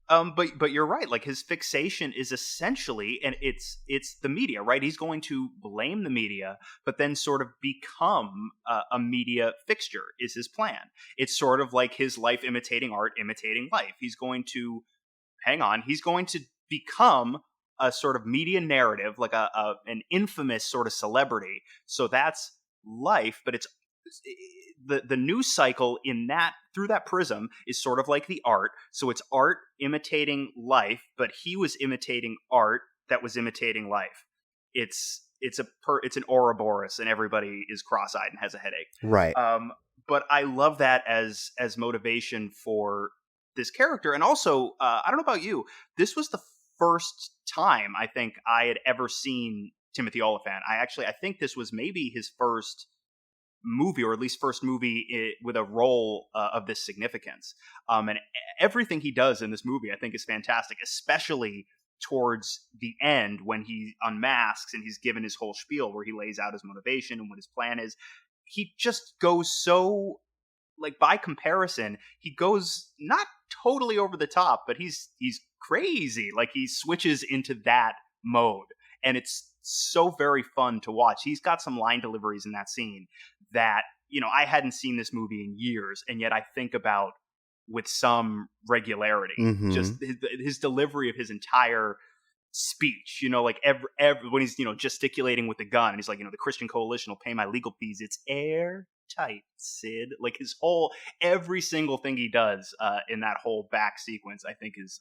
But you're right. His fixation is essentially, and it's the media, right? He's going to blame the media, but then sort of become a media fixture is his plan. It's sort of like his life imitating art, imitating life. He's going to become a sort of media narrative, an infamous sort of celebrity. So that's life, but it's the news cycle in that, through that prism, is sort of like the art. So it's art imitating life, but he was imitating art that was imitating life. It's an Ouroboros, and everybody is cross-eyed and has a headache. Right. But I love that as motivation for this character. And also, I don't know about you, this was the first time I think I had ever seen Timothy Oliphant. I think this was maybe his first movie, or at least first movie with a role of this significance. And everything he does in this movie, I think, is fantastic, especially towards the end when he unmasks and he's given his whole spiel where he lays out his motivation and what his plan is. He just goes so, like, by comparison, he goes not totally over the top, but he's crazy. Like, he switches into that mode, and it's so very fun to watch. He's got some line deliveries in that scene that, you know, I hadn't seen this movie in years, and yet I think about with some regularity. Mm-hmm. Just his delivery of his entire speech, you know, like every when he's, you know, gesticulating with the gun, and he's like, you know, the Christian Coalition will pay my legal fees. It's airtight, Sid. Like, his whole, every single thing he does in that whole back sequence, I think is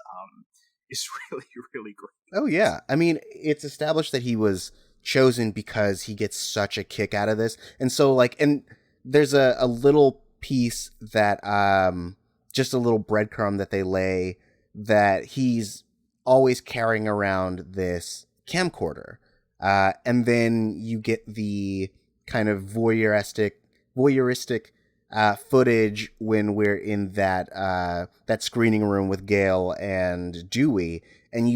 really, really great. Oh yeah, I mean, it's established that he was chosen because he gets such a kick out of this, and so, like, and there's a little piece that just a little breadcrumb that they lay, that he's always carrying around this camcorder, and then you get the kind of voyeuristic footage when we're in that screening room with Gale and Dewey, and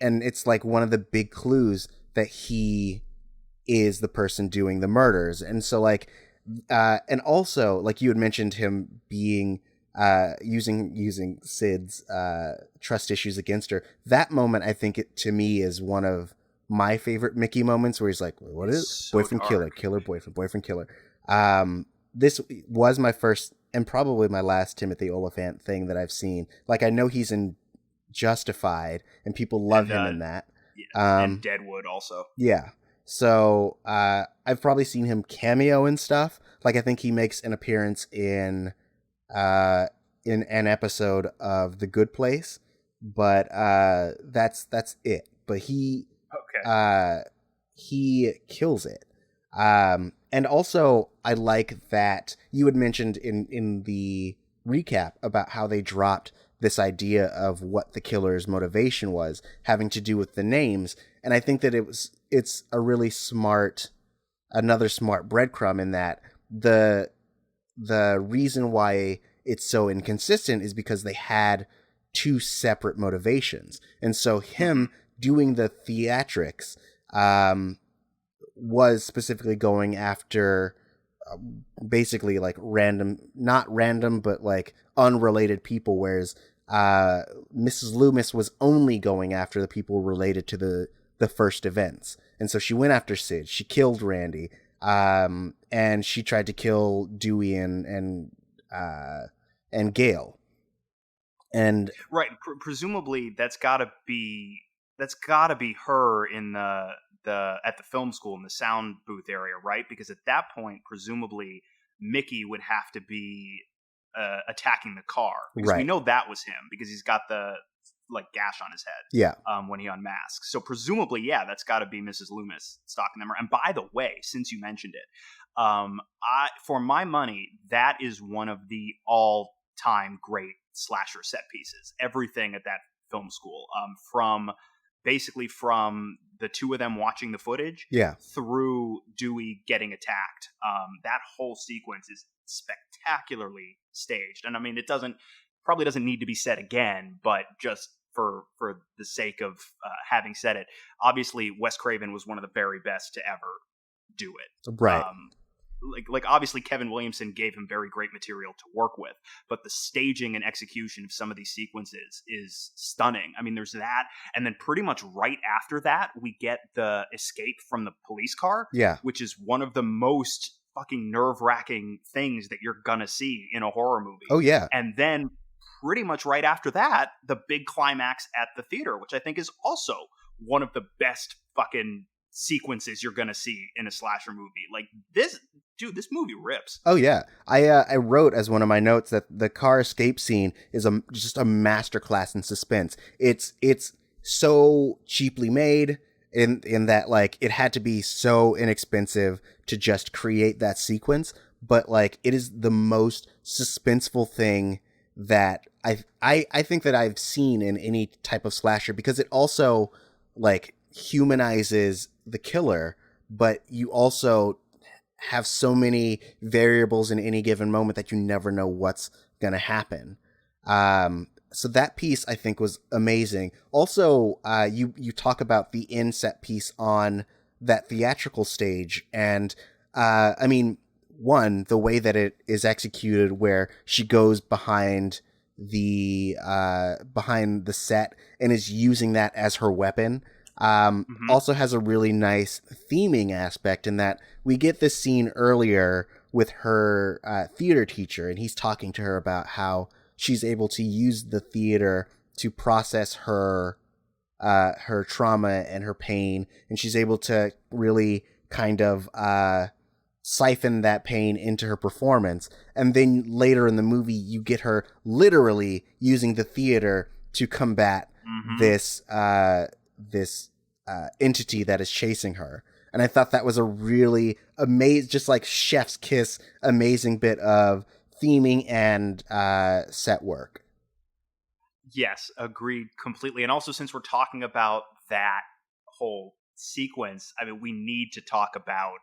and it's like one of the big clues that he is the person doing the murders. And so, like, and also, like, you had mentioned him being using Sid's trust issues against her. That moment, I think, to me, is one of my favorite Mickey moments, where he's like, what is so boyfriend dark. killer, boyfriend killer. This was my first and probably my last Timothy Olyphant thing that I've seen. Like, I know he's in Justified, and people love him in that. Yeah, and Deadwood also. Yeah. So I've probably seen him cameo and stuff. Like, I think he makes an appearance in an episode of The Good Place, but that's it. But he kills it. And also, I like that you had mentioned in the recap about how they dropped this idea of what the killer's motivation was, having to do with the names. And I think that it's a really another smart breadcrumb, in that the reason why it's so inconsistent is because they had two separate motivations. And so him doing the theatrics was specifically going after basically, like, not random, but like unrelated people, whereas Mrs. Loomis was only going after the people related to the first events. And so she went after Sid, she killed Randy, and she tried to kill Dewey and Gale. And right, presumably that's gotta be her in the at the film school in the sound booth area, right? Because at that point, presumably Mickey would have to be attacking the car, because we know that was him, because he's got the, like, gash on his head. Yeah. When he unmasks. So presumably, yeah, that's got to be Mrs. Loomis stalking them. And by the way, since you mentioned it, for my money, that is one of the all-time great slasher set pieces. Everything at that film school, from the two of them watching the footage, through Dewey getting attacked. That whole sequence is spectacularly staged, and I mean, it probably doesn't need to be said again, but just for the sake of having said it, obviously Wes Craven was one of the very best to ever do it. Right. Like obviously Kevin Williamson gave him very great material to work with, but the staging and execution of some of these sequences is stunning. I mean, there's that, and then pretty much right after that, we get the escape from the police car, which is one of the most fucking nerve-wracking things that you're gonna see in a horror movie. Oh yeah. And then pretty much right after that, the big climax at the theater, which I think is also one of the best fucking sequences you're gonna see in a slasher movie. Like, this movie rips. Oh yeah, I wrote as one of my notes that the car escape scene is just a masterclass in suspense. It's so cheaply made in that, like, it had to be so inexpensive to just create that sequence, but, like, it is the most suspenseful thing that I think that I've seen in any type of slasher, because it also, like, humanizes the killer, but you also have so many variables in any given moment that you never know what's going to happen. So that piece I think was amazing. Also, you talk about the inset piece on that theatrical stage, and I mean, one, the way that it is executed, where she goes behind the set and is using that as her weapon. Also has a really nice theming aspect in that we get this scene earlier with her theater teacher, and he's talking to her about how she's able to use the theater to process her trauma and her pain, and she's able to really kind of siphon that pain into her performance. And then later in the movie, you get her literally using the theater to combat this entity that is chasing her. And I thought that was a really amazing, just like chef's kiss, amazing bit of theming and set work. Yes, agreed completely. And also, since we're talking about that whole sequence, I mean, we need to talk about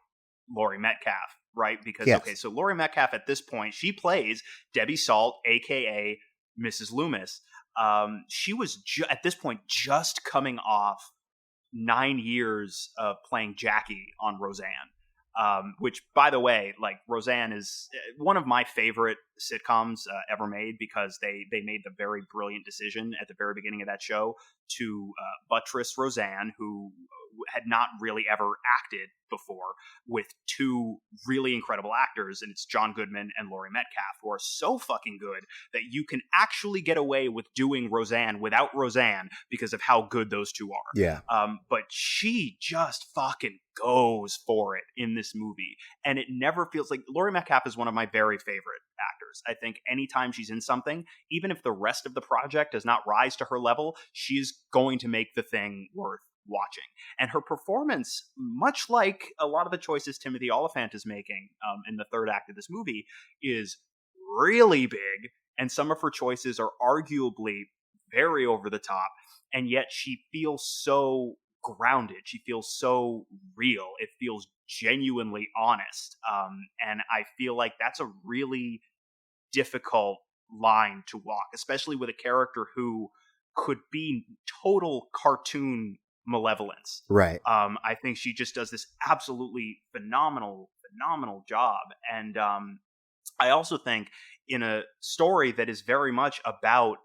Laurie Metcalf, right? Because, Yes. okay, so Laurie Metcalf at this point, she plays Debbie Salt, a.k.a. Mrs. Loomis. She was, at this point, just coming off 9 years of playing Jackie on Roseanne. Which, by the way, like, Roseanne is one of my favorite sitcoms ever made, because they made the very brilliant decision at the very beginning of that show to buttress Roseanne, who had not really ever acted before, with two really incredible actors, and it's John Goodman and Laurie Metcalf, who are so fucking good that you can actually get away with doing Roseanne without Roseanne because of how good those two are. Yeah. But she just fucking goes for it in this movie, and it never feels like Laurie Metcalf is one of my very favorite actors. I think anytime she's in something, even if the rest of the project does not rise to her level, she's going to make the thing worth watching. And her performance, much like a lot of the choices Timothy Olyphant is making in the third act of this movie, is really big, and some of her choices are arguably very over the top, and yet she feels so grounded. She feels so real. It feels genuinely honest. And I feel like that's a really difficult line to walk, especially with a character who could be total cartoon malevolence. Right. I think she just does this absolutely phenomenal job. And I also think, in a story that is very much about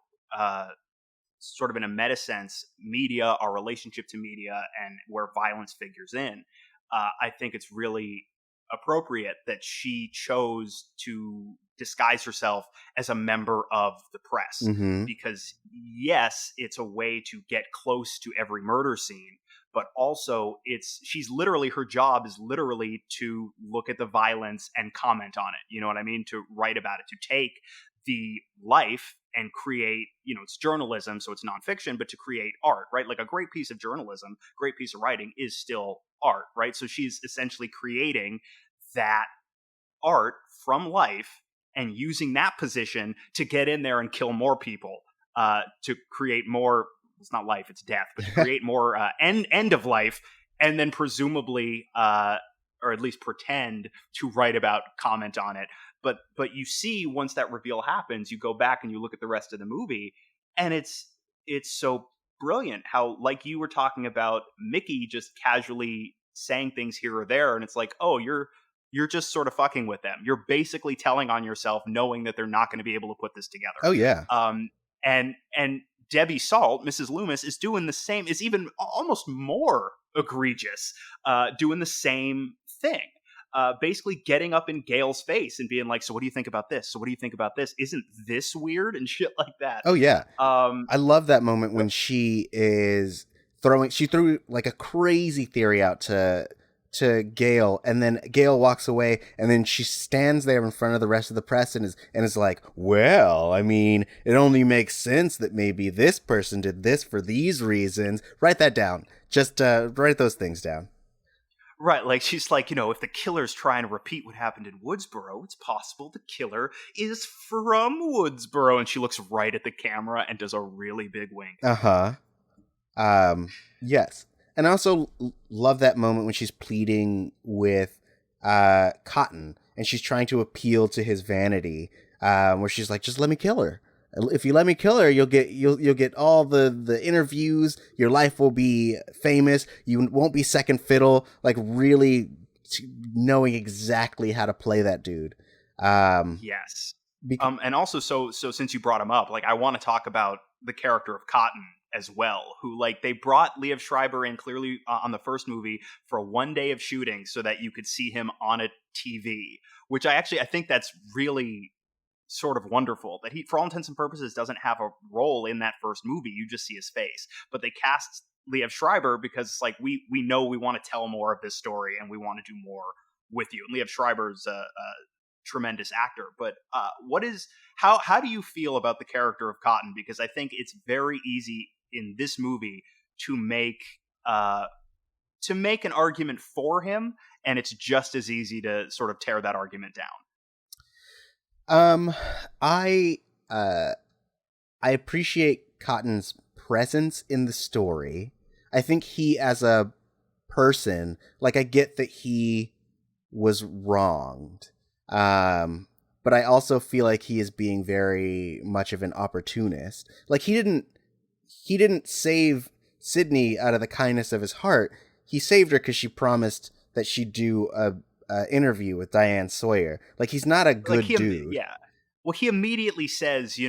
sort of, in a meta sense, media, our relationship to media, and where violence figures in, I think it's really appropriate that she chose to disguise herself as a member of the press. Because yes, it's a way to get close to every murder scene, but also she's literally, her job is literally to look at the violence and comment on it. You know what I mean? To write about it, to take the life and create, it's journalism, so it's nonfiction, but to create art, right? Like, a great piece of journalism, great piece of writing is still art, right? So she's essentially creating that art from life and using that position to get in there and kill more people, to create more, it's not life, it's death, but to create more end of life, and then presumably, or at least pretend to write about, comment on it. But you see, once that reveal happens, you go back and you look at the rest of the movie, and it's so brilliant how, like you were talking about, Mickey just casually saying things here or there, and it's like, oh, you're just sort of fucking with them. You're basically telling on yourself, knowing that they're not going to be able to put this together. Oh yeah. And Debbie Salt, Mrs. Loomis, is doing the same, is even almost more egregious, doing the same thing. Basically getting up in Gail's face and being like, so what do you think about this? So what do you think about this? Isn't this weird? And shit like that. Oh yeah. I love that moment when she threw like a crazy theory out to Gail, and then Gail walks away, and then she stands there in front of the rest of the press and is like, well, I mean, it only makes sense that maybe this person did this for these reasons. Write that down. Just write those things down. Right, like, she's like, if the killer's trying to repeat what happened in Woodsboro, it's possible the killer is from Woodsboro. And she looks right at the camera and does a really big wink. Yes. And I also love that moment when she's pleading with Cotton, and she's trying to appeal to his vanity, where she's like, just let me kill her. If you let me kill her, you'll get all the interviews. Your life will be famous. You won't be second fiddle. Like really knowing exactly how to play that dude. Yes. And also, so since you brought him up, like I want to talk about the character of Cotton as well, who like they brought Liev Schreiber in clearly on the first movie for one day of shooting so that you could see him on a TV, which I think that's really sort of wonderful that he, for all intents and purposes, doesn't have a role in that first movie. You just see his face, but they cast Liev Schreiber because it's like we know we want to tell more of this story and we want to do more with you. And Liev Schreiber's a tremendous actor, but how do you feel about the character of Cotton? Because I think it's very easy in this movie to make an argument for him, and it's just as easy to sort of tear that argument down. I appreciate Cotton's presence in the story. I think he, as a person, like I get that he was wronged. But I also feel like he is being very much of an opportunist. Like he didn't save Sydney out of the kindness of his heart. He saved her because she promised that she'd do a interview with Diane Sawyer. Like he's not a good dude. Yeah. Well, he immediately says,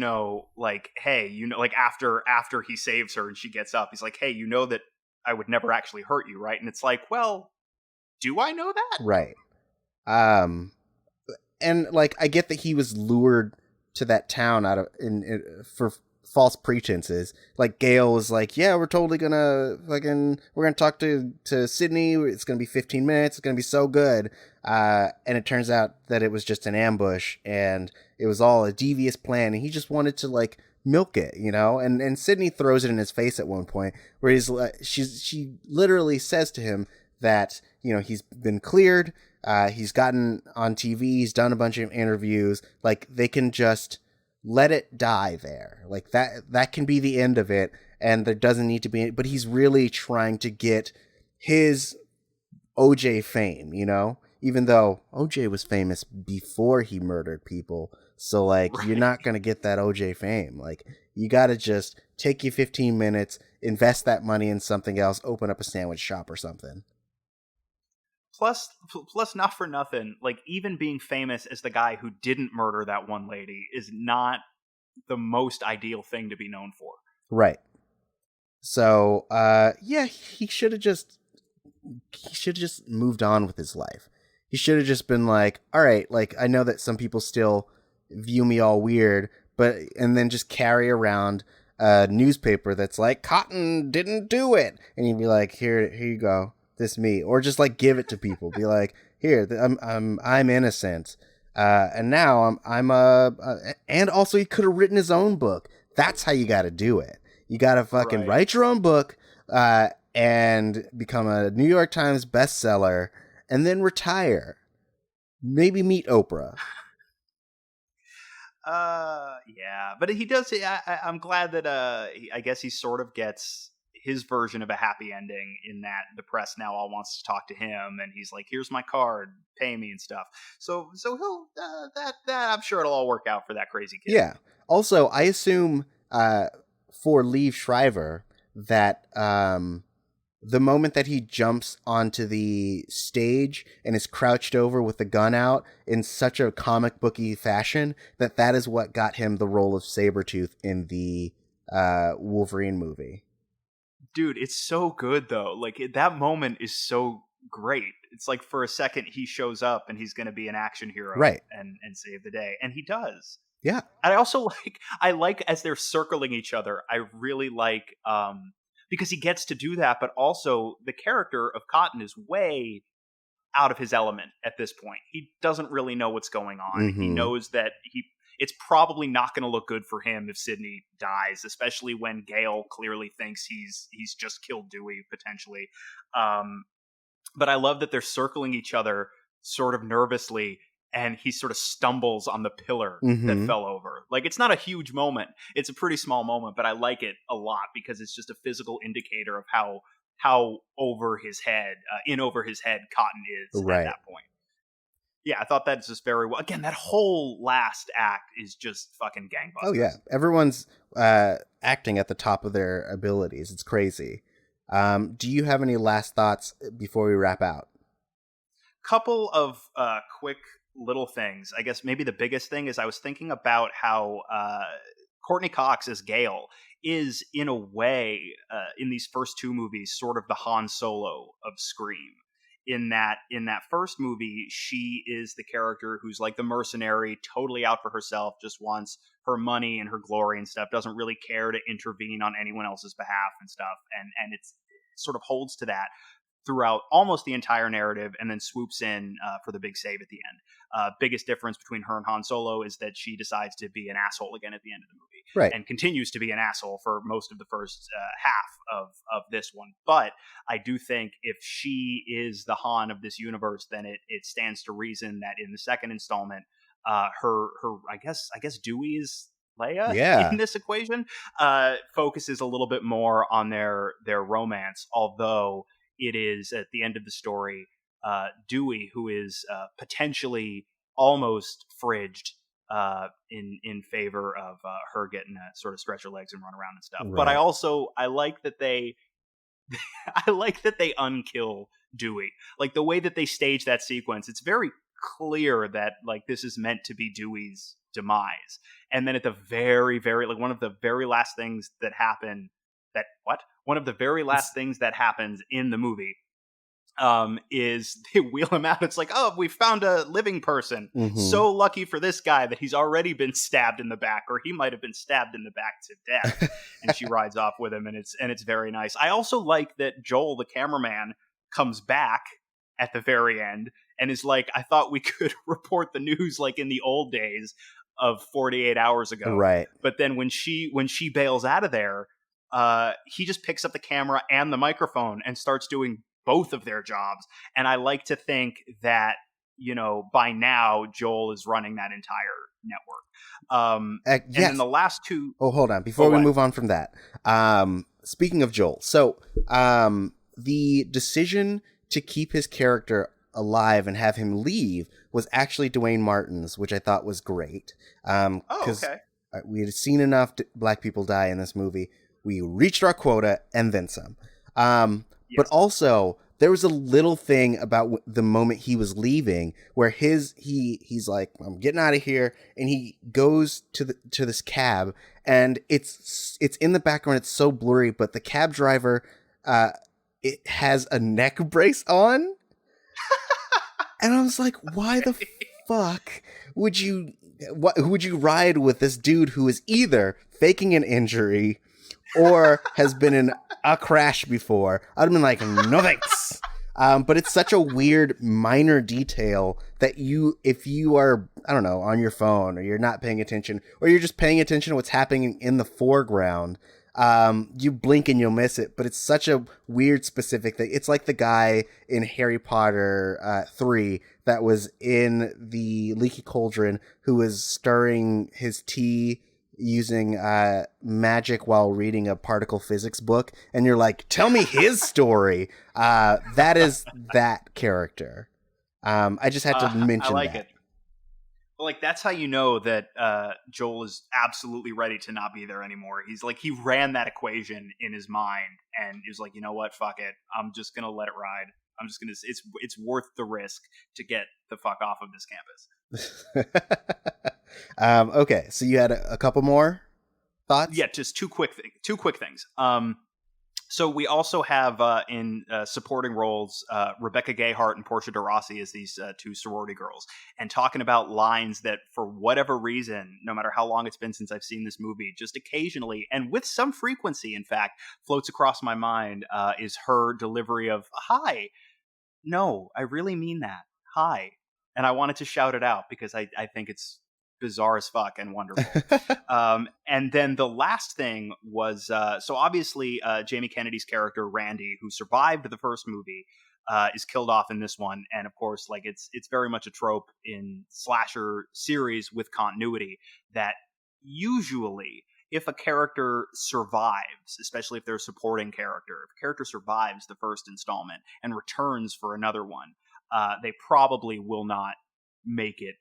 like, hey, like after he saves her and she gets up, he's like, hey, you know that I would never actually hurt you, right? And it's like, well, do I know that? Right. And like I get that he was lured to that town for false pretenses. Like Gail was like, yeah, we're totally we're gonna talk to Sydney. It's gonna be 15 minutes. It's gonna be so good. And it turns out that it was just an ambush and it was all a devious plan. And he just wanted to like milk it, and Sydney throws it in his face at one point where she literally says to him that, he's been cleared. He's gotten on TV. He's done a bunch of interviews. Like they can just let it die there. Like that can be the end of it. And there doesn't need to be, but he's really trying to get his OJ fame, even though OJ was famous before he murdered people. So like, right. You're not going to get that OJ fame. Like you got to just take you 15 minutes, invest that money in something else, open up a sandwich shop or something. Plus, not for nothing, like even being famous as the guy who didn't murder that one lady is not the most ideal thing to be known for. Right. So, yeah, he should have just moved on with his life. He should have just been like, all right, like I know that some people still view me all weird, and then just carry around a newspaper that's like, Cotton didn't do it. And he'd be like, here you go. This me, or just like give it to people, be like, here, I'm innocent, and now I'm and also he could have written his own book. That's how you got to do it. You got to fucking write your own book, and become a New York Times bestseller, and then retire. Maybe meet Oprah. Yeah, but he does. I'm glad that I guess he sort of gets his version of a happy ending in that the press now all wants to talk to him, and he's like, here's my card, pay me and stuff. So he'll that I'm sure it'll all work out for that crazy kid. Yeah. Also, I assume for Liev Schreiber that the moment that he jumps onto the stage and is crouched over with the gun out in such a comic booky fashion, that is what got him the role of Sabretooth in the Wolverine movie. Dude, it's so good though. Like that moment is so great. It's like for a second he shows up and he's going to be an action hero, right? And save the day, and he does. Yeah. And I also like as they're circling each other. I really like because he gets to do that, but also the character of Cotton is way out of his element at this point. He doesn't really know what's going on. Mm-hmm. He knows that it's probably not going to look good for him if Sydney dies, especially when Gale clearly thinks he's just killed Dewey potentially. But I love that they're circling each other sort of nervously, and he sort of stumbles on the pillar that fell over. Like, it's not a huge moment. It's a pretty small moment, but I like it a lot because it's just a physical indicator of how over his head Cotton is at that point. Yeah, I thought that's just very well. Again, that whole last act is just fucking Oh yeah, gangbusters. everyone's acting at the top of their abilities. It's crazy. Do you have any last thoughts before we wrap out? Couple of quick little things. I guess maybe the biggest thing is I was thinking about how Courtney Cox as Gale is, in a way, in these first two movies, sort of the Han Solo of Scream. In that first movie, she is the character who's like the mercenary, totally out for herself, just wants her money and her glory and stuff, doesn't really care to intervene on anyone else's behalf and stuff, and it sort of holds to that throughout almost the entire narrative, and then swoops in for the big save at the end. Biggest difference between her and Han Solo is that she decides to be an asshole again at the end of the movie, Right. and continues to be an asshole for most of the first half of this one. But I do think if she is the Han of this universe, then it stands to reason that in the second installment, her I guess Dewey is Leia Yeah. in this equation, focuses a little bit more on their romance, although it is at the end of the story Dewey who is potentially almost fridged in favor of her getting to sort of stretch her legs and run around and stuff. But Right. I like that they I like that they unkill Dewey. Like the way that they stage that sequence, it's very clear that like this is meant to be Dewey's demise. And then at the very like one of the very last things that happen that what? One of the very last things that happens in the movie is they wheel him out. It's like, oh, we found a living person. Mm-hmm. So lucky for this guy that he's already been stabbed in the back, or he might have been stabbed in the back to death. And she rides off with him, and it's very nice. I also like that Joel, the cameraman, comes back at the very end and is like, I thought we could report the news like in the old days of 48 hours ago. Right. But then when she bails out of there, he just picks up the camera and the microphone and starts doing both of their jobs. And I like to think that, by now Joel is running that entire network. And then Yes. the last two. Oh, hold on. Oh, Before we what? move on from that, speaking of Joel, so the decision to keep his character alive and have him leave was actually Dwayne Martin's, which I thought was great. Oh, Because okay. we had seen enough black people die in this movie. We reached our quota and then some. But Yes. also, there was a little thing about the moment he was leaving where he's like, I'm getting out of here, and he goes to this cab, and it's in the background. It's so blurry, but the cab driver, it has a neck brace on, and I was like, why the fuck would you ride with this dude who is either faking an injury or has been in a crash before? I'd have been like, no thanks. But it's such a weird minor detail that if you are, I don't know, on your phone, or you're not paying attention, or you're just paying attention to what's happening in the foreground, you blink and you'll miss it. But it's such a weird specific thing. It's like the guy in Harry Potter 3 that was in the Leaky Cauldron who was stirring his tea using magic while reading a particle physics book, and you're like, tell me his story. That is that character. I just had to mention I like that. it. Well, like that's how you know that Joel is absolutely ready to not be there anymore. He's like, he ran that equation in his mind and he was like, you know what, fuck it, I'm just gonna let it ride. I'm just gonna. It's worth the risk to get the fuck off of this campus. Okay, so you had a couple more thoughts? Yeah, just two quick things. So we also have in supporting roles Rebecca Gayheart and Portia de Rossi as these two sorority girls, and talking about lines that, for whatever reason, no matter how long it's been since I've seen this movie, just occasionally and with some frequency, in fact, floats across my mind, is her delivery of "Hi, no, I really mean that. Hi," and I wanted to shout it out because I think it's bizarre as fuck and wonderful. And then the last thing was so obviously Jamie Kennedy's character Randy, who survived the first movie, is killed off in this one, and of course, like it's very much a trope in slasher series with continuity that usually, if a character survives, especially if they're a supporting character, if a character survives the first installment and returns for another one, they probably will not make it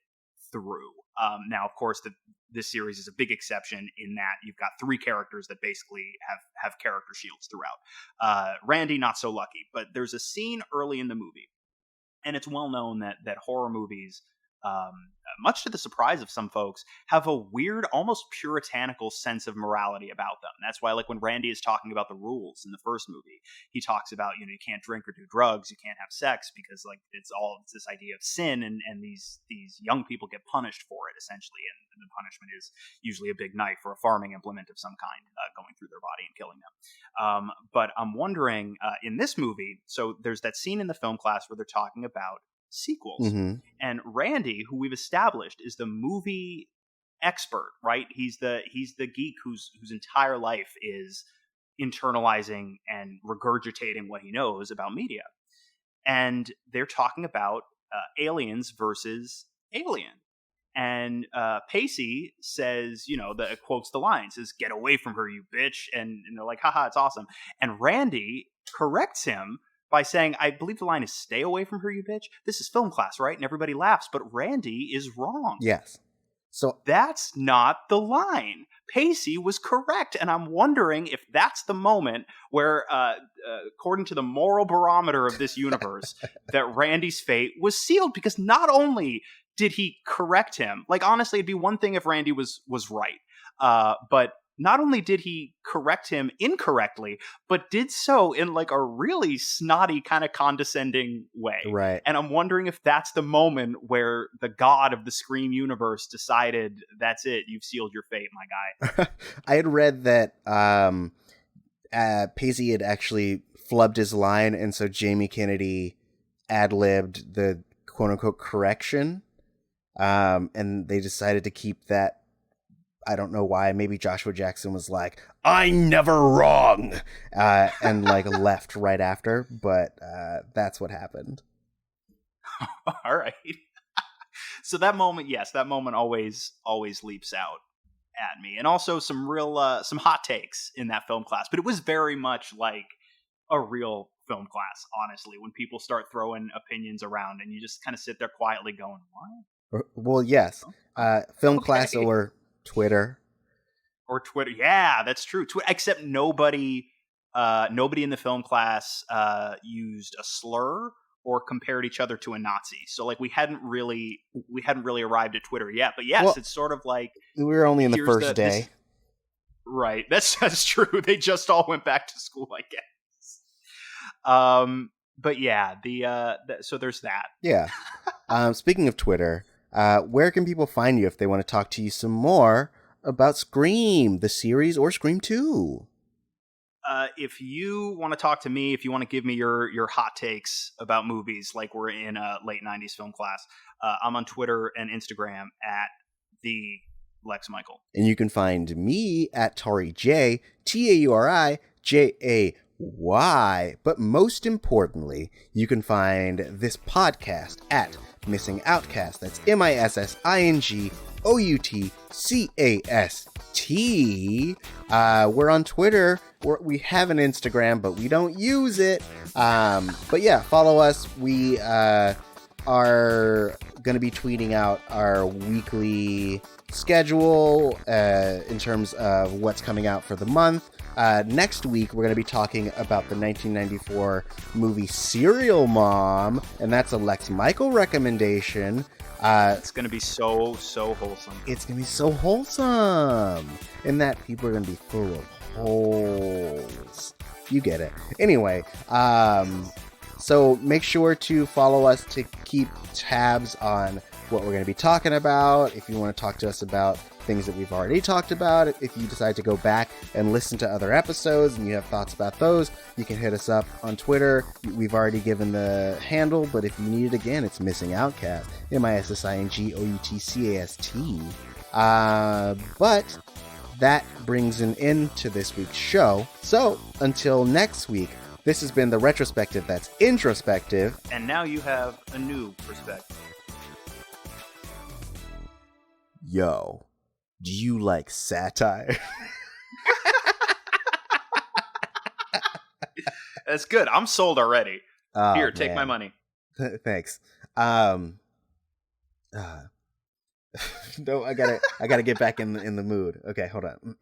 through. Now, of course, this series is a big exception in that you've got 3 characters that basically have character shields throughout. Randy, not so lucky, but there's a scene early in the movie, and it's well known that horror movies, much to the surprise of some folks, have a weird, almost puritanical sense of morality about them. That's why, like, when Randy is talking about the rules in the first movie, he talks about, you can't drink or do drugs, you can't have sex, because like it's this idea of sin, and these young people get punished for it essentially, and the punishment is usually a big knife or a farming implement of some kind going through their body and killing them. But I'm wondering, in this movie, so there's that scene in the film class where they're talking about sequels. Mm-hmm. And Randy, who we've established is the movie expert, right? He's the geek whose entire life is internalizing and regurgitating what he knows about media. And they're talking about Aliens versus Alien. And Pacey says, quotes the line, says, "Get away from her, you bitch." And they're like, haha, it's awesome. And Randy corrects him by saying, I believe the line is, "Stay away from her, you bitch." This is film class, right? And everybody laughs, but Randy is wrong. Yes. So that's not the line. Pacey was correct. And I'm wondering if that's the moment where, according to the moral barometer of this universe, that Randy's fate was sealed, because not only did he correct him, like, honestly, it'd be one thing if Randy was right. But not only did he correct him incorrectly, but did so in like a really snotty, kind of condescending way. Right. And I'm wondering if that's the moment where the god of the Scream universe decided, that's it, you've sealed your fate, my guy. I had read that Pacey had actually flubbed his line, and so Jamie Kennedy ad-libbed the quote-unquote correction, and they decided to keep that. I don't know why. Maybe Joshua Jackson was like, "I'm never wrong," and like left right after. But that's what happened. All right. So that moment, yes, that moment always leaps out at me, and also some real some hot takes in that film class. But it was very much like a real film class, honestly. When people start throwing opinions around, and you just kind of sit there quietly going, "What?" Well, yes, film class or Twitter. Yeah, that's true. Except nobody in the film class used a slur or compared each other to a Nazi. So like we hadn't really arrived at Twitter yet. But yes, it's sort of like we were only in the first day. Right. That's true. They just all went back to school, I guess. But yeah, so there's that. Yeah. Speaking of Twitter, where can people find you if they want to talk to you some more about Scream, the series, or Scream 2? If you want to talk to me, if you want to give me your hot takes about movies, like we're in a late 90s film class, I'm on Twitter and Instagram at the Lex Michael. And you can find me at Tauri J, TauriJay. But most importantly, you can find this podcast at Missing Outcast. That's MissingOutcast. We're on Twitter. We have an Instagram, but we don't use it. But yeah, follow us. We are going to be tweeting out our weekly schedule in terms of what's coming out for the month. Next week, we're going to be talking about the 1994 movie Serial Mom, and that's a Lex Michael recommendation. It's going to be so wholesome. It's going to be so wholesome, in that people are going to be full of holes. You get it. Anyway, so make sure to follow us to keep tabs on what we're going to be talking about. If you want to talk to us about things that we've already talked about, if you decide to go back and listen to other episodes and you have thoughts about those, you can hit us up on Twitter. We've already given the handle, but if you need it again, it's Missing Outcast, MissingOutcast. But that brings an end to this week's show. So until next week, this has been the retrospective that's introspective. And now you have a new perspective. Yo, do you like satire? That's good. I'm sold already. Here, take my money. Thanks. Uh, no, I gotta get back in the mood. Okay, hold on.